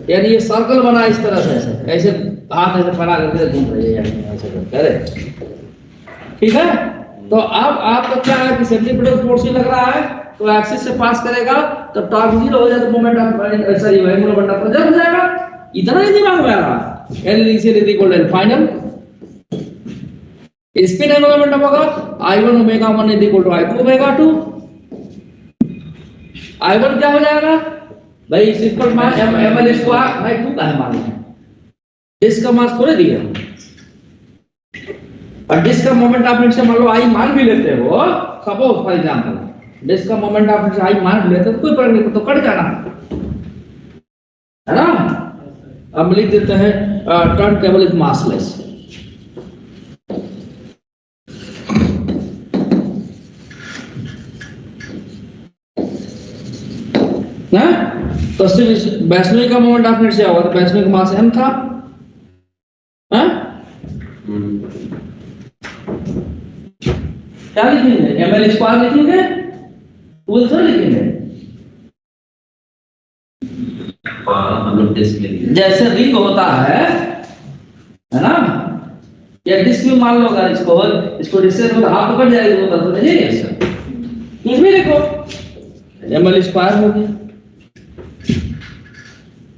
यानी ये सर्कल बना इस तरह से, ऐसे ऐसे हाथ ऐसे फैला करके घूम रही है, ऐसे करके, ठीक है? तो अब आपका क्या है कि सेंट्रीपिटल फोर्स ही लग रहा है, तो एक्सिस से पास करेगा, तो टॉर्क 0 हो जाए तो moment of sorry angular momentum present हो जाएगा। इतना ही दिमाग में आ रहा है। L is equal to final spin angular momentum होगा I1 omega 1 is equal to I2 omega 2। I1 क्या हो जाएगा भाई? इस इक्वल मास ml स्क्वायर भाई 2 का है मान लें, डिस्क का मास थोड़े दिया, और डिस्क का मोमेंट ऑफ इनर्शिया मान लो I मान भी लेते हो, सपोज फॉर एग्जांपल डिस्क का मोमेंट ऑफ इनर्शिया I मान भी लेते हो, तो कोई फर्क नहीं, तो कट जाना है ना। अब लिख देते हैं टर्न टेबल इज मासलेस। ना तो सिर्फ वैष्णवी का मोमेंट ऑफ इनर्शिया होगा, तो वैष्णवी का मास m था, हाँ? क्या लिखेंगे? ml स्क्वायर लिखेंगे, फुल से लिखेंगे। हम लोग डिस्क ले लिए, जैसे रिंग होता है ना, या डिस्क में मान लो अगर इसको डिस्टेंस में हाथ पकड़ जाएगी तो बता दीजिए, इसमें लिखो ml स्क्वायर हो गया,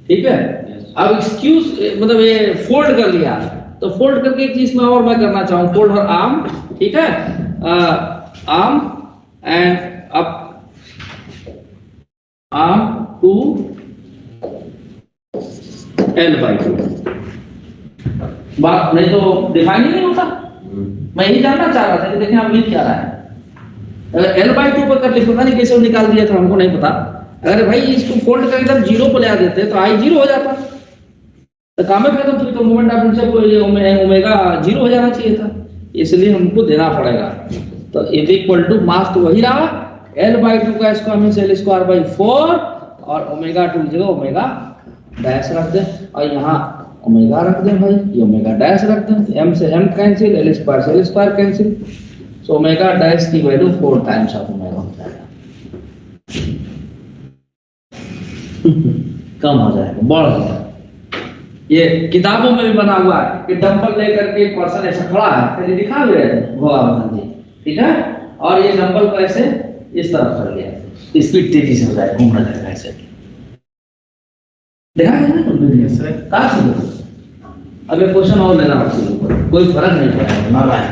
ठीक है। अब एक्सक्यूज मतलब ये फोल्ड कर लिया, तो फोल्ड करके एक चीज में और मैं करना चाहूँ, फोल्ड और आर्म, ठीक है, arm and up, arm to L/2। बात नहीं तो डिफाइन ही नहीं होता। मैं यही जानना चाह रहा था कि देखें आप लिख क्या रहा है, अगर L/2 पर कर लिख, पता नहीं कैसे निकाल दिया था, हमको नहीं पता। अगर भाई इसको फोल्ड करके जब 0 पे ले आ देते तो I 0 हो जाता, तो काम में खत्म, फिर तो मोमेंट ऑफ इनर्शिया को ओमेगा 0 हो जाना चाहिए था, इसलिए हमको देना पड़ेगा तो इज इक्वल टू मास तो वही रहा, L/2 का स्क्वायर मींस L²/4 और ओमेगा 2 जगह ओमेगा डैश रख दे और यहाँ ओमेगा रख दे भाई, ये ओमेगा डैश रख दे, m से m कैंसिल, L² से L² cancel, so omega dash की वैल्यू 4 टाइम्स ऑफ ओमेगा हो जाएगा। कम हो जाएगा, बढ़ जाएगा। ये किताबों में भी बना हुआ है कि डंबल लेकर के एक पर्सन ऐसा खड़ा है, पहले दिखा हुए भोला बहन जी, ठीक है, और ये डंबल को ऐसे इस तरफ कर लिया, स्पीड तेजी से हो जाएगा, घूमने लगेगा ऐसे, देखा है ना कहाँ से? अब एक क्वेश्चन और लेना आपसे, कोई फर्क नहीं पड़ेगा ना भाई।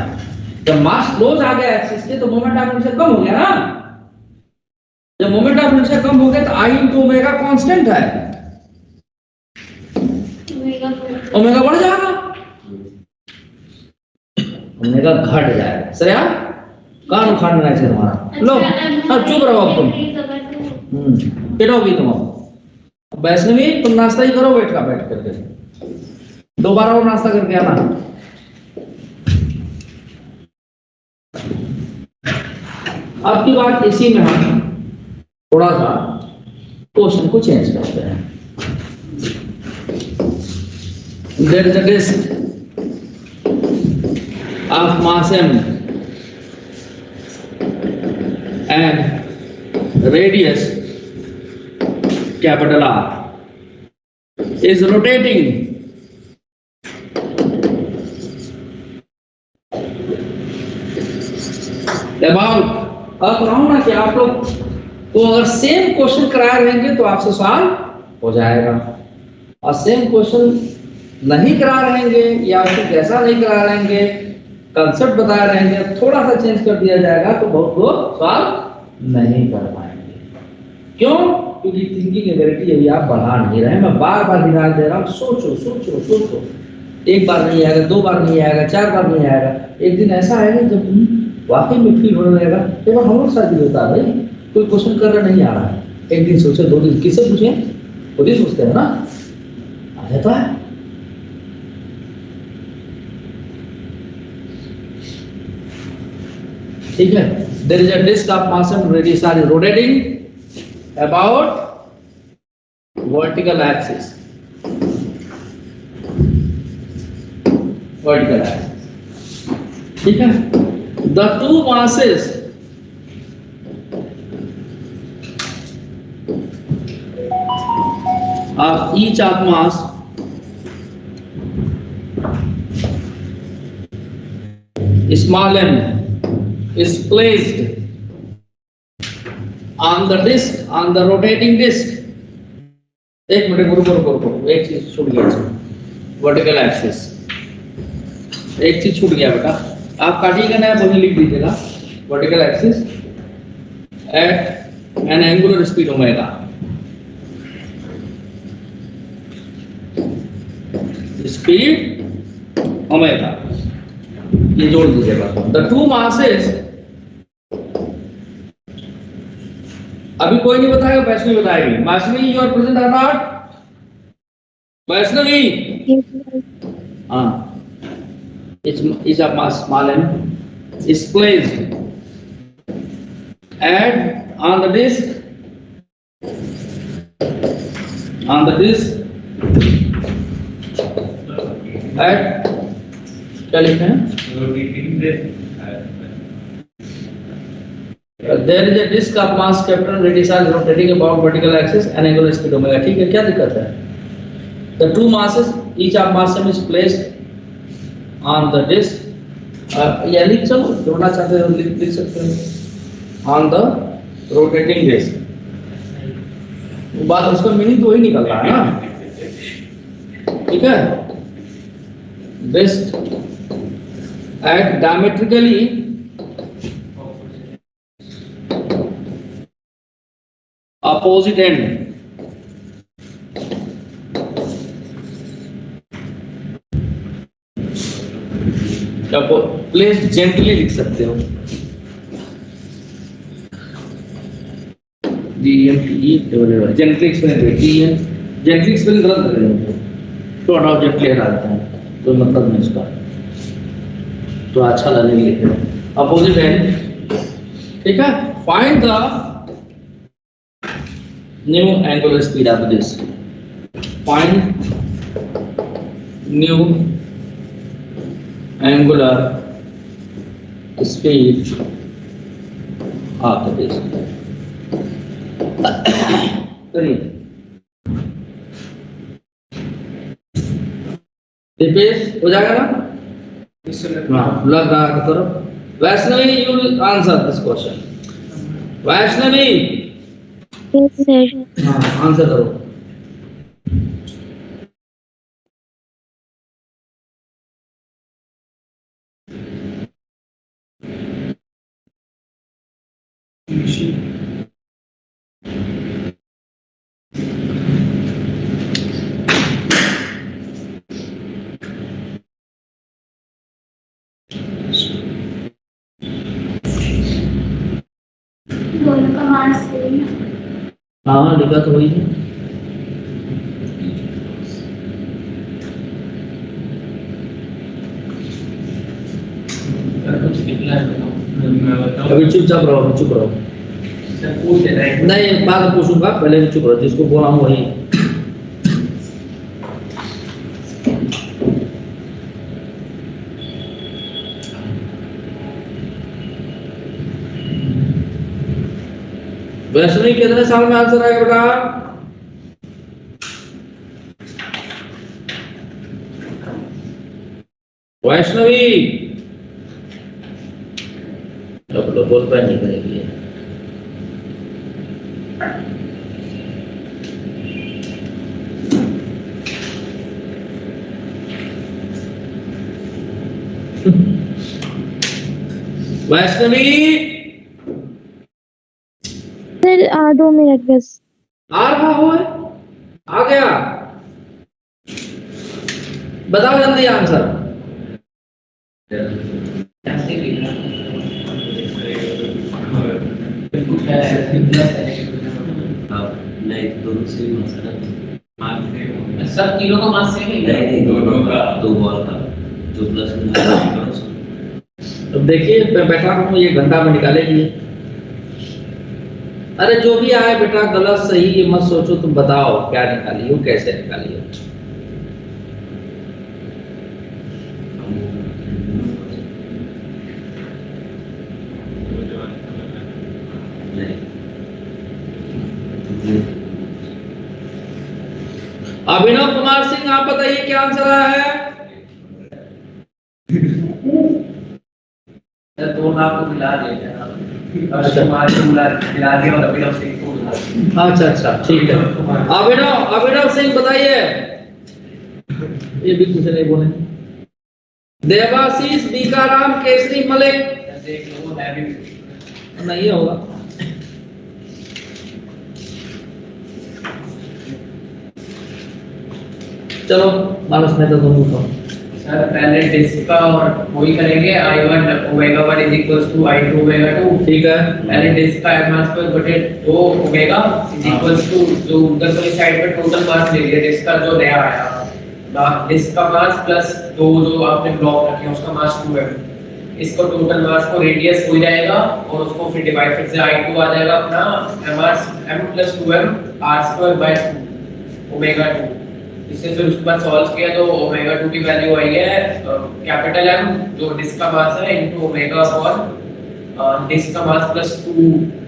जब मास क्लोज आ गया एक्सिस के तो मोमेंट ऑफ इनर्शिया कम हो गया ना, जब मोमेंट ऑफ इनर्शिया कम हो गया तो I into ओमेगा कांस्टेंट है, ओमेगा बढ़ जाएगा, ओमेगा घट जाएगा। सर यार कान उखाड़ना है हमारा, लो अब चुप रहो अब तुम, पिटोगी तुम अब। वैष्णवी तुम नाश्ता ही करो, बैठ करके दोबारा और नाश्ता करके आना। अब की बात इसी में हम थोड़ा सा क्वेश्चन को चेंज करते हैं। There is a disk of mass m and radius capital R is rotating about, अब रहा हूं ना कि आप लोग को अगर सेम क्वेश्चन कराए रहेंगे तो आपसे सवाल हो जाएगा, और सेम क्वेश्चन नहीं करा रहेंगे या फिर कैसा नहीं करा रहेंगे, कंसेप्ट बताए रहेंगे, थोड़ा सा चेंज कर दिया जाएगा तो बहुत लोग सवाल नहीं कर पाएंगे। क्यों? क्योंकि थिंकिंग एबिलिटी अभी आप बढ़ा नहीं रहे। मैं बार बार ध्यान दे रहा हूँ, सोचो सोचो सोचो, एक बार नहीं आएगा, दो बार नहीं आएगा, चार बार नहीं आएगा, एक दिन ऐसा आएगा जब वाकई में फील होने लगेगा। एक बार हम लोग साथ भी होता है भाई, कोई क्वेश्चन कर रहा नहीं आ रहा है, एक दिन सोचे, दो दिन, किससे पूछे, खुद ही सोचते हैं ना, आ जाता है। ठीक है, there is a disk of mass and radius are rotating about vertical axis, vertical axis, ठीक है। The two masses of each of mass small m is placed on the disk, on the rotating disk. एक मिनट रुको, एक चीज छूट गया, वर्टिकल एक्सिस, एक चीज छूट गया बेटा, आप काटिएगा ना, वही लिख दीजिएगा, vertical axis at N angular speed omega, speed omega, ये जोड़ दीजिएगा। द टू मासेस, अभी कोई नहीं बताएगा, वैष्णवी बताएगी। वैष्णवी, यू आर प्रेजेंट और नॉट? वैष्णवी, हाँ, each of mass small m is placed at on the disk at, क्या लिखते हैं? There is a disk of mass capital radius is rotating about vertical axis and angular speed omega. ठीक है, क्या दिक्कत है? The two masses, each of mass m is placed on the disk, या लिख चलो, जोड़ना चाहते हो लिख सकते हो, on the rotating disk। बात उसका मीनिंग तो वही निकल रहा है ना, ठीक है। Disk at diametrically opposite end, place gently लिख सकते हो, जेंटली एक्सप्लेन गलत कर रहे हो, तो हटाओ, जेंटली हटा देते हैं, कोई मतलब नहीं इसका, तो अच्छा लगेगा लिखे। अपोजिट एंड ठीक है, find the new angular speed of this, find new angular speed of this. करिए दीपेश, हो जाएगा ना? हाँ, लग रहा है करो। Vaishnavi, you will answer this question. Vaishnavi, Yes, sir. हाँ आंसर करो। दोनों का मास सेम है। हाँ लिखा तो वही है। अभी चुपचाप रहो, अभी चुप रहो। नहीं, बाद में पूछूंगा, पहले भी चुप रहो, जिसको बोला हूँ वही। वैष्णवी, कितने साल में आंसर आएगा बेटा? वैष्णवी, अब लोग बोल पाए नहीं करेगी। वैष्णवी, सर 2 मिनट बस। आ रहा हो? आ गया? बताओ जल्दी आंसर। नहीं, दोनों से मसला सब तीनों का मास सेम है? नहीं, दोनों का 2 बॉल का जो प्लस में था। अब देखिए, मैं बैठा हूँ, ये घंटा में निकालेगी। अरे जो भी आए बेटा, गलत सही ये मत सोचो, तुम बताओ क्या निकाली हो, कैसे निकाली हो। अभिनव कुमार सिंह, आप बताइए क्या आंसर आया है? दो नाम को मिला दिया, कुमार को मिला दिया और अभिनव सिंह को मिला दिया। अच्छा अच्छा, ठीक है। अभिनव सिंह बताइए। ये भी कुछ नहीं बोले। देवाशीष, बीकाराम, केसरी, मलिक। नहीं होगा। चलो मानस मेहता दोनों को। सर पहले डिस्क का और वही करेंगे, I1 omega 1 is equals to I2 omega 2। ठीक है। पहले डिस्क का मास पर बटे 2 ओमेगा इज इक्वल्स टू जो उधर वाली साइड पे टोटल मास ले लिया डिस्क का जो नया आया, डिस्क का मास प्लस 2 जो आपने ब्लॉक रखे हैं उसका मास 2 है। इसको टोटल मास को रेडियस हो जाएगा और उसको फिर डिवाइड फिर से I2 आ जाएगा अपना m + 2m r² / 2 ओमेगा 2। इससे फिर उसके बाद सॉल्व किया तो ओमेगा 2 की वैल्यू आई है कैपिटल M जो डिस्क का मास है इनटू ओमेगा अपॉन डिस्क का मास प्लस 2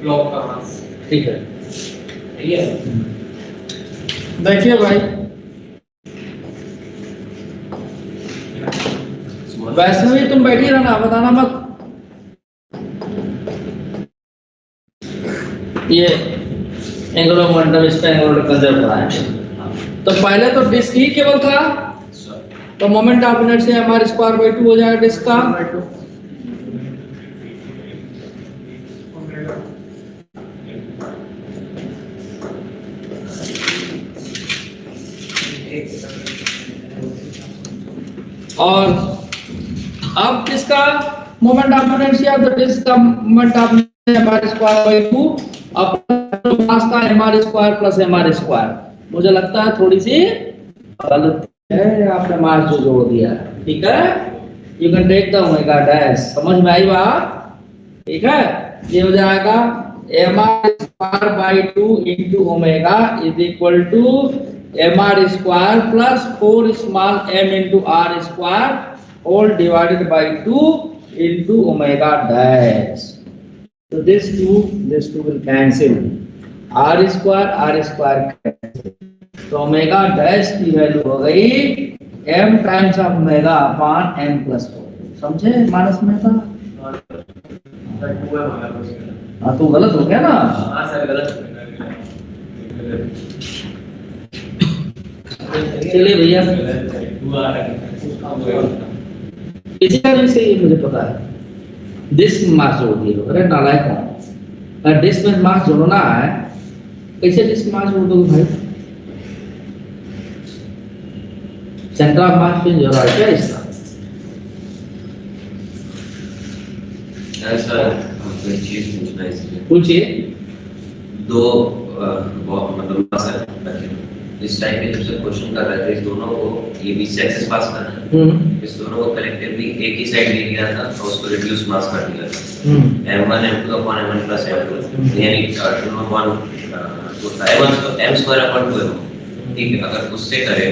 ब्लॉक का मास। ठीक है, सही है। देखिए भाई, वैष्णवी तुम बैठी रहना, बताना मत। ये एंगुलर मोमेंटम, इसका एंगुलर कंजर्व बनाएंगे। तो पहले तो डिस्क ही केवल था, तो मोमेंट ऑफ इनर्शिया mr² / 2 हो जाएगा डिस्क का। और अब किसका मोमेंट ऑफ इनर्शिया, तो डिस्क का मोमेंट ऑफ mr² / 2 अपना मास का mr² + mr²। मुझे लगता है थोड़ी सी गलती है, आपने मास जो जोड़ दिया है। ठीक है, you can take the omega dash. समझ में आई बात? ठीक है, ये हो जाएगा mr² / 2 into omega is equal to mr² plus 4 small m into r² all divided by 2 into omega dash. So this two will cancel. r² cancel. तो ओमेगा डैश की वैल्यू हो गई m times of omega upon m plus 4. समझे मानस में था? हाँ तो गलत हो गया ना. हाँ सर गलत चलिए भैया इसी कारण से ये मुझे पता है डिस्क मास जोड़ दिए. अरे नालायक हूँ. अगर डिस्क में मास जोड़ना है कैसे डिस्क मास जोड़ दोगे भाई? सेंटर ऑफ मास पे जोड़ा है क्या इसका? सर हमको एक चीज पूछना है इसमें. पूछिए. दो मतलब मास है इस टाइप के जब से क्वेश्चन कर रहे थे इस दोनों को ये भी एक्सेस पास करना है. इस दोनों को कलेक्टिवली एक ही साइड ले लिया था और उसको रिड्यूस मास कर दिया था. m1 m2 upon m1 plus m2 यानी 2 upon m square upon 2m. ठीक है. अगर उससे करें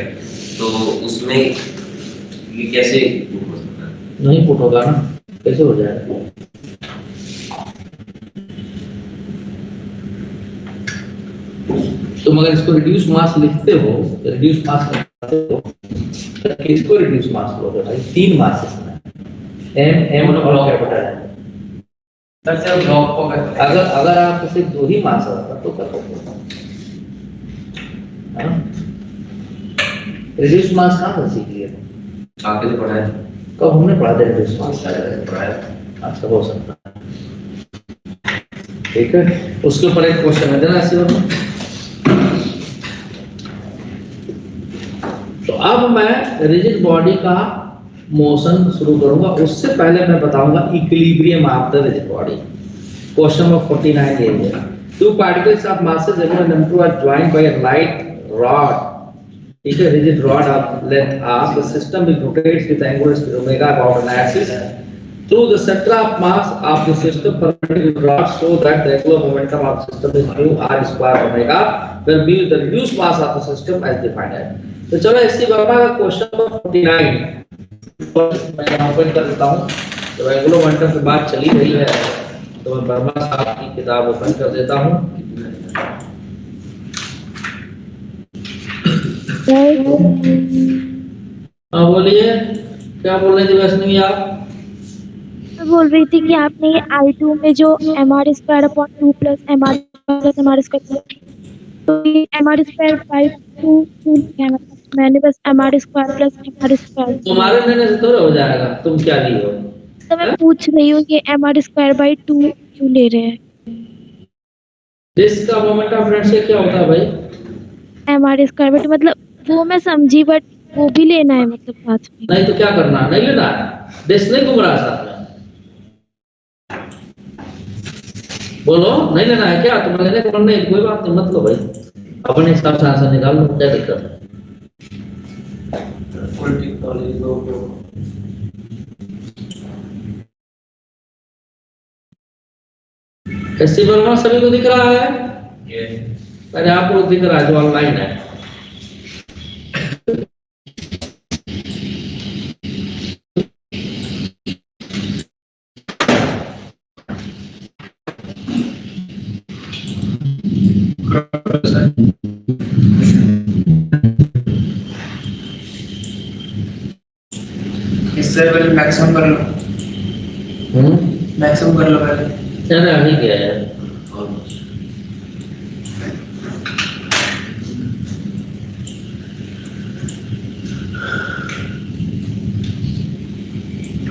तो उसमें ये कैसे हो सकता है? नहीं पुट होगा ना. कैसे हो जाएगा? तुम अगर इसको रिड्यूस मास लिखते हो रिड्यूस मास करते हो तो किसको रिड्यूस मास बोलोगे भाई? 3 मास इसमें m और कैपिटल है. सर से ब्लॉक को अगर आप सिर्फ 2 ही मास होता तो कर सकते हो. रिड्यूस मास कहाँ से सीख लिए? आपने तो पढ़ा है. कब हमने पढ़ा था रिड्यूस मास? पढ़ा है. अच्छा हो सकता है. ठीक है. उसके ऊपर एक क्वेश्चन है देना ऐसे. तो अब मैं रिजिड बॉडी का मोशन शुरू करूंगा. उससे पहले मैं बताऊंगा equilibrium of the rigid body. Question number 49 ये है. Two particles of masses m1 and m2 are joined by a light rod. ठीक है. Rigid rod of length r. The system will rotates with angular speed omega about an axis through the center of mass of the system perpendicular rod so that the angular momentum of the system is mu r square omega where mu is the reduced mass of the system as defined है. तो चलो इसकी वर्मा का क्वेश्चन नंबर 49 मैं यहाँ ओपन कर देता हूँ. तो एंगुलर मोमेंटम की बात चली रही है तो मैं वर्मा साहब की किताब ओपन कर देता हूँ. हाँ बोलिए. क्या बोल रही थी वैष्णवी आप? मैं बोल रही थी कि आपने ये I2 में जो mr²/2 plus mr plus mr² तो ये mr²/2 क्या मतलब? मैंने बस mr² प्लस mr². तुम्हारे लेने से थोड़ा हो जाएगा. तुम क्या ली हो? तो मैं पूछ रही हूँ कि mr²/2 क्यों ले रहे हैं? डिस्क का मोमेंट ऑफ इनर्शिया क्या होता है भाई? mr² मतलब वो मैं समझी बट वो भी लेना है मतलब साथ में. नहीं तो क्या करना है? नहीं लेना है. डिस्क नहीं घूम रहा साथ में. बोलो नहीं लेना है क्या? तुम्हें लेने को नहीं कोई बात नहीं. मतलब भाई अपने हिसाब से आंसर निकाल लो. क्या दिक्कत है? फेस्टिवल में सभी को दिख रहा है? अरे आपको दिख रहा है जो ऑनलाइन है. इससे पहले मैक्सिमम कर लो. मैक्सिमम कर लो पहले. चलो अभी क्या है?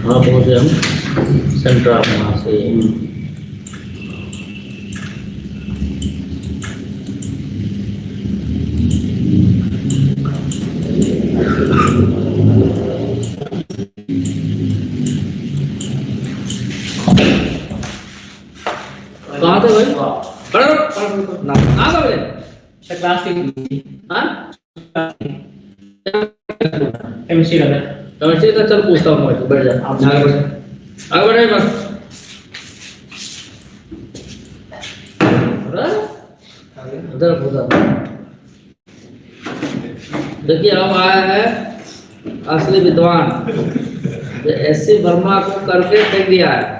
हाँ पहुंचे हम सेंटर ऑफ मास से. कहाँ थे भाई? पढ़ो ना कहाँ थे भाई? क्लास की हाँ केमिस्ट्री का है. केमिस्ट्री का. चल पूछता हूँ मैं. बैठ जा. आगे बढ़े बस. उधर उधर देखिए अब आया है असली विद्वान, जो एससी वर्मा को करके फेंक दिया है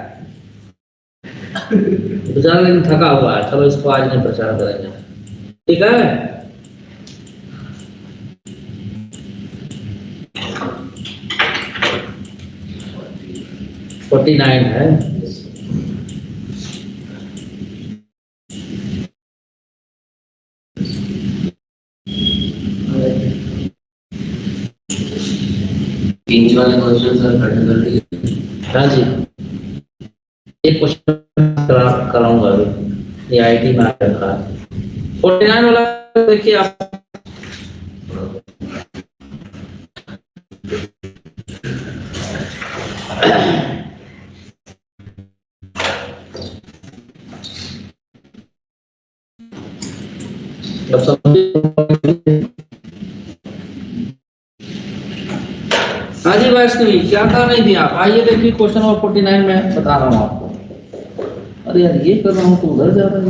बेचारा, लेकिन थका हुआ है। चलो इसको आज नहीं प्रचार करेंगे, ठीक है। फोर्टी 49 है। इंच वाले क्वेश्चन सर पर्टिकुलरली। हाँ जी, एक क्वेश्चन कराऊंगा अभी, ये आईटी में आ रखा है 49 वाला। देखिए आप अब हाँ जी वैष्णवी, क्या था नहीं दिया आप? आइए देखिए क्वेश्चन नंबर 49 में बता रहा हूँ आपको। अरे यार ये कर रहा हूँ तो उधर जा रहा है।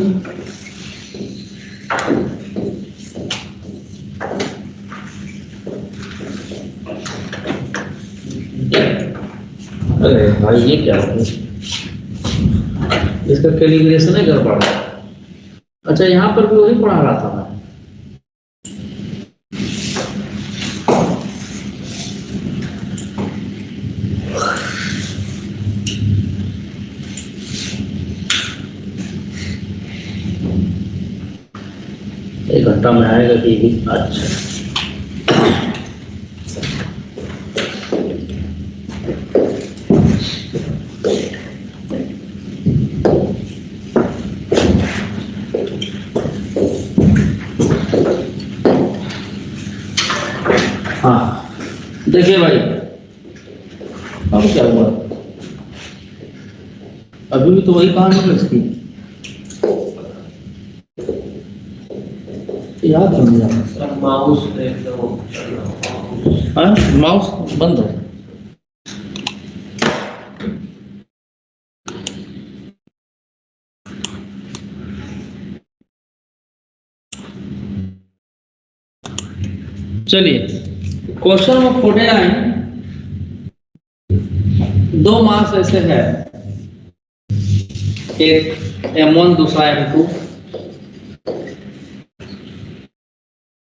अरे भाई ये क्या हो, इसका कैलिब्रेशन है गड़बड़। अच्छा यहाँ पर भी वही पढ़ा रहा था मैं। एक घंटा में आएगा कि अच्छा हाँ देखिए भाई, अब क्या हुआ, अभी भी तो वही कहानी है इसकी, याद क्यों नहीं आता? सर माउस माउस बंद है। चलिए क्वेश्चन नंबर 49, दो मास ऐसे है, एक M1 दूसरा M2,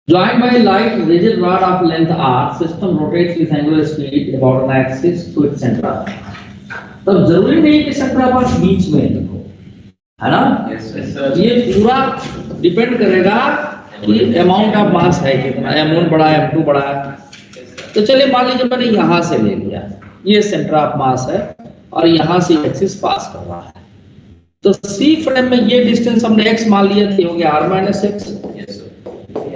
joined by light rigid rod of length r, system rotates with angular speed about an axis to its center। तब जरूरी नहीं कि सेंटर पास बीच में हो, है ना? ये पूरा डिपेंड करेगा कि अमाउंट ऑफ मास है कितना, M1 बड़ा है M2 बड़ा है। तो चलिए मान लीजिए मैंने यहाँ से ले लिया, ये सेंटर ऑफ मास है और यहाँ से एक्सिस पास कर रहा है, तो सी फ्रेम में ये डिस्टेंस हमने x मान लिया थी, हो गया r - x।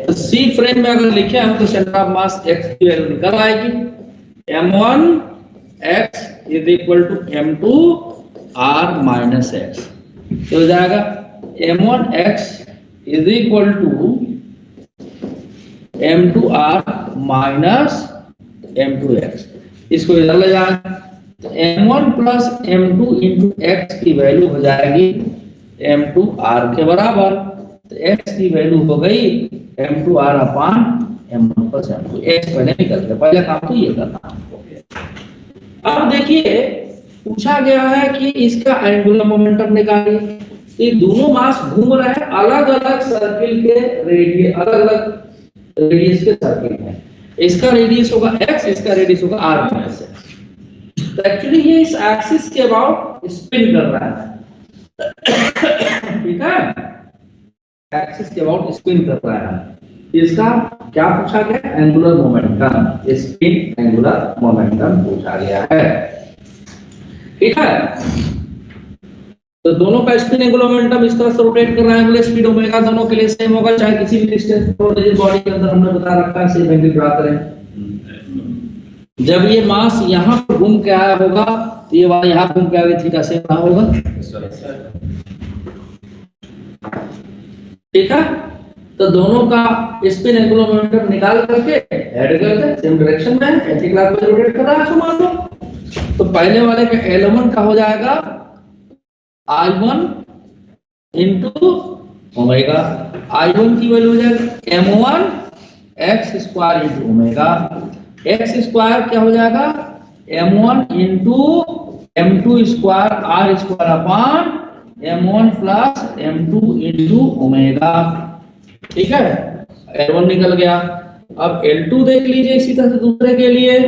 तो सी फ्रेम में अगर लिखे हम तो सेंटर ऑफ मास x की वैल्यू निकल आएगी, m1 x = m2 r - x। तो हो जाएगा m1 x = m2 r - m2 x। इसको इधर ले जाएंगे तो m1 + m2 × x की वैल्यू हो जाएगी m2 r के बराबर। तो x की वैल्यू हो गई m2 r / m1 + m2। x पहले निकल गया, पहले काम तो ये करना है। अब देखिए पूछा गया है कि इसका एंगुलर मोमेंटम निकालिए। ये दोनों मास घूम रहे हैं अलग अलग सर्किल के रेडियस, अलग अलग रेडियस के सर्किल में। इसका रेडियस होगा x, इसका रेडियस होगा r - x। तो एक्चुअली ये इस एक्सिस के अबाउट स्पिन कर रहा है, ठीक है, एक्सिस के अबाउट स्पिन कर रहा है। इसका क्या पूछा गया? Angular momentum, spin angular momentum पूछा गया है, ठीक है। तो दोनों का स्पिन एंगुलर मोमेंटम इस तरह से रोटेट कर रहा है, एंगुलर स्पीड ओमेगा दोनों के लिए सेम होगा, चाहे किसी भी डिस्टेंस पर रिजिड बॉडी के अंदर हमने बता रखा है सेम एंगल ड्रा करें। जब ये मास यहाँ पर घूम के आया होगा तो ये वाला यहाँ घूम के आया थीटा सेम ना होगा, ठीक है। तो दोनों का स्पिन एंगुलर मोमेंटम निकाल करके ऐड करके सेम डायरेक्शन में एंटी क्लॉकवाइज रोटेट कर रहा है, मान लो। तो पहले वाले का L1 का हो जाएगा I1 × ओमेगा। I1 की वैल्यू हो जाएगा m1 x square into omega. x square क्या हो जाएगा m1 into m2 square r square upon m1 plus m2 into omega. ठीक है, L1 निकल गया। अब L2 देख लीजिए इसी तरह से दूसरे के लिए,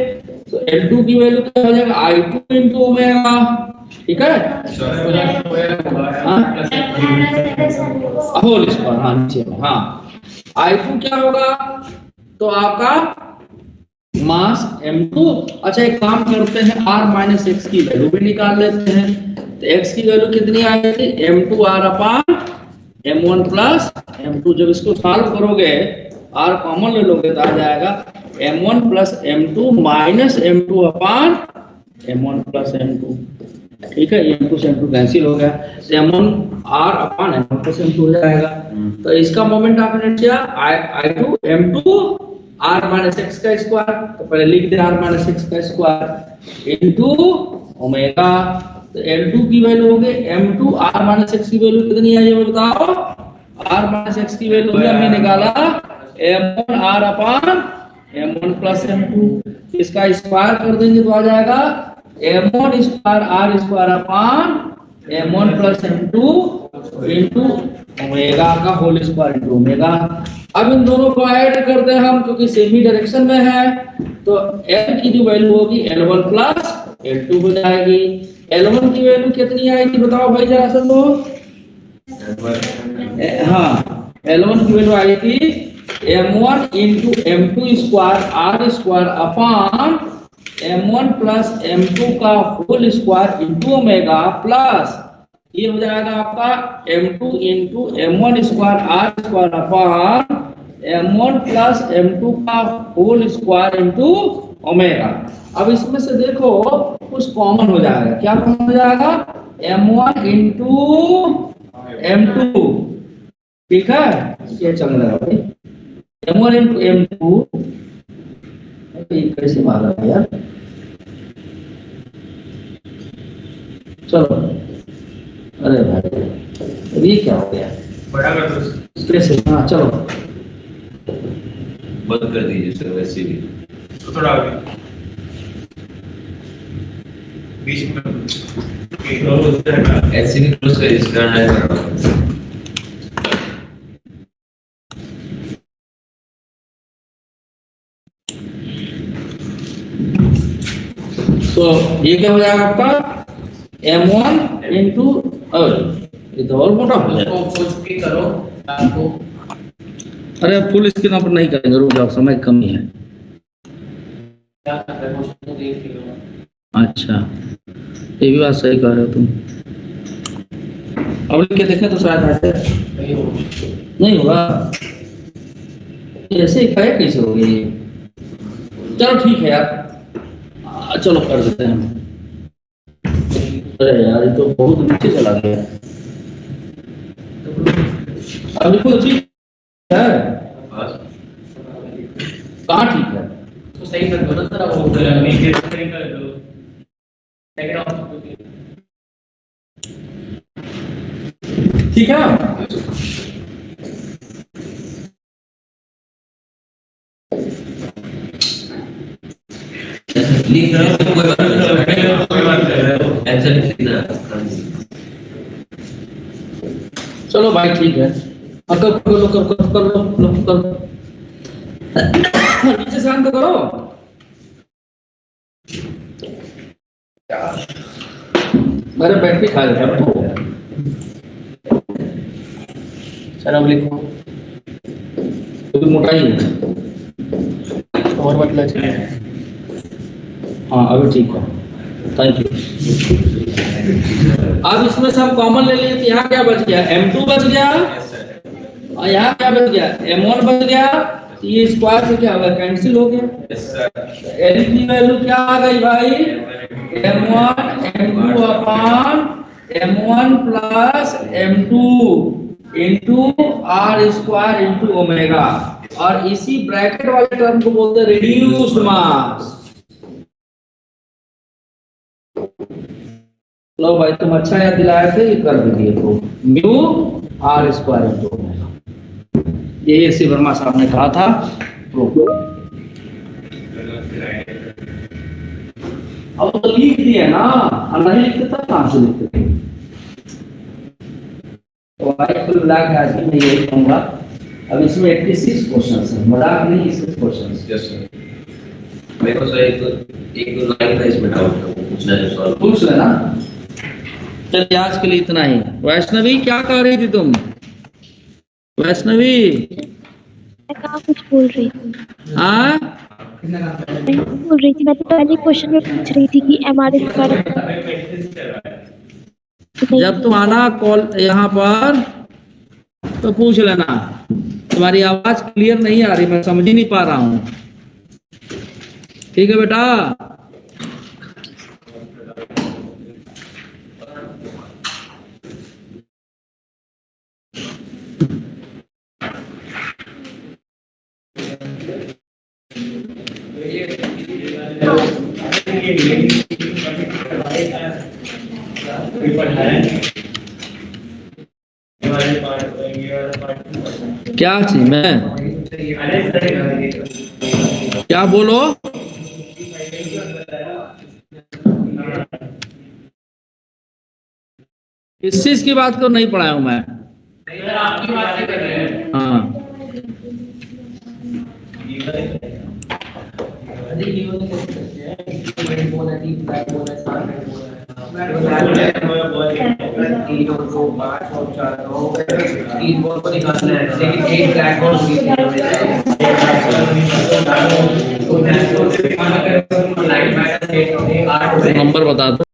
तो L2 की वैल्यू क्या हो जाएगा I2 इंटू ओमेगा। ठीक है, होल स्क्वायर, हाँ नीचे में, हाँ I2 क्या होगा तो आपका मास m2। अच्छा एक काम करते हैं, r माइनस एक्स की वैल्यू भी निकाल लेते हैं। तो x की वैल्यू कितनी आई थी m2r अपान m1 प्लस m2। जब इसको सॉल्व करोगे r कॉमन ले लोगे तो आ जाएगा m1 plus m2 minus m2 अपान m1 प्लस m2। ठीक है, m2 से m2 कैंसिल हो गया, तो m1 r अपान m1 प्लस m2 हो जाएगा। तो इसका मोमेंट आपने किया I2 m2 r minus x का स्क्वायर, तो पहले लिख दे r माइनस एक्स का स्क्वायर इंटू ओमेगा। तो L2 की वैल्यू हो गई m2 r माइनस एक्स की वैल्यू कितनी आई है बताओ। r माइनस एक्स की वैल्यू हमने निकाला m1 r अपान m1 प्लस m2। इसका स्क्वायर कर देंगे तो आ जाएगा m1 square r square upon m1 plus m2 into omega का होल स्क्वायर इंटू ओमेगा। अब इन दोनों को ऐड करते हैं हम, क्योंकि सेम ही डायरेक्शन में है, तो L की जो वैल्यू होगी L1 प्लस L2 हो जाएगी। L1 की वैल्यू कितनी आएगी बताओ भाई जरा सा तो। हाँ, L1 की वैल्यू आई थी m1 into m2 square r square upon m1 plus m2 का whole square into omega plus ये हो जाएगा आपका m2 into m1 square r square upon m1 plus m2 का होल स्क्वायर इंटू ओमेगा। अब इसमें से देखो कुछ कॉमन हो जाएगा, क्या कॉमन हो जाएगा m1 इंटू m2। ठीक है, ये चल रहा है भाई m1 इंटू m2। कैसे मारा है यार, चलो अरे भाई ये क्या हो गया, बड़ा कर दो कैसे, हाँ चलो बंद कर दीजिए सर, वैसे भी तो थोड़ा आगे बीच में ऐसे भी क्लोज कर इसका है। तो ये क्या हो जाएगा आपका m1 इंटू, ये तो और मोटा हो जाएगा। करो आपको। अरे फुल स्क्रीन पर नहीं करेंगे, रुक जाओ समय कमी है। क्या कर रहे हो उसको देख लो। अच्छा ये भी बात सही कह रहे हो तुम। अब लिख के देखें तो शायद ऐसे नहीं होगा, ऐसे ही कहे कैसे हो गई। चलो ठीक है यार, चलो कर देते हैं। अरे यार ये तो बहुत नीचे चला गया। अब देखो ठीक है, कहाँ ठीक है, तो सही कर दो ना सर, वो नीचे सही कर दो। ठीक है। लिख रहा हूँ कोई बात नहीं, ऐसा लिखना। चलो भाई ठीक है, कर लो नीचे शांत करो। मेरे बैटरी खा गया बैठो। सर अब लिखो तो मोटाई है और मतलब चाहिए। हाँ अभी ठीक है, थैंक यू। अब इसमें से हम कॉमन ले लिए तो यहाँ क्या बच गया, m2 बच गया और यहाँ क्या बच गया, m1 बच गया। ये स्क्वायर से क्या होगा, कैंसिल हो गया। L की वैल्यू क्या आ गई भाई, m1 m2 अपान m1 plus m2 into r square into omega. और इसी ब्रैकेट वाले टर्म को बोलते हैं रिड्यूस्ड मास। लो भाई तुम अच्छा याद दिलाए थे, ये कर दीजिए तो mu R square into omega. ये AC वर्मा साहब ने कहा था प्रूव करो। अब तो लिख दिया ना, हम नहीं लिखते तब कहां से लिखते थे। तो आज कुल मिला के आज मैं यही कहूंगा, अब इसमें 86 क्वेश्चंस हैं, मजाक नहीं, 86 क्वेश्चंस। Yes sir. मेरे को सर एक दो लाइन का इसमें डाउट है, वो पूछना है सॉल्व। पूछ लेना। चलिए आज के लिए इतना ही। वैष्णवी क्या कह रही थी तुम? वैष्णवी मैं कहाँ कुछ बोल रही थी? हाँ मैं बोल रही थी, मैं तो पहले क्वेश्चन में पूछ रही थी कि MR स्क्वायर जब तुम आना कॉल यहाँ पर तो पूछ लेना। तुम्हारी आवाज क्लियर नहीं आ रही, मैं समझ ही नहीं पा रहा हूँ। ठीक है बेटा। क्या चीज में क्या बोलो? किस चीज की बात को नहीं पढ़ाया हूं मैं? हाँ नंबर बता दो।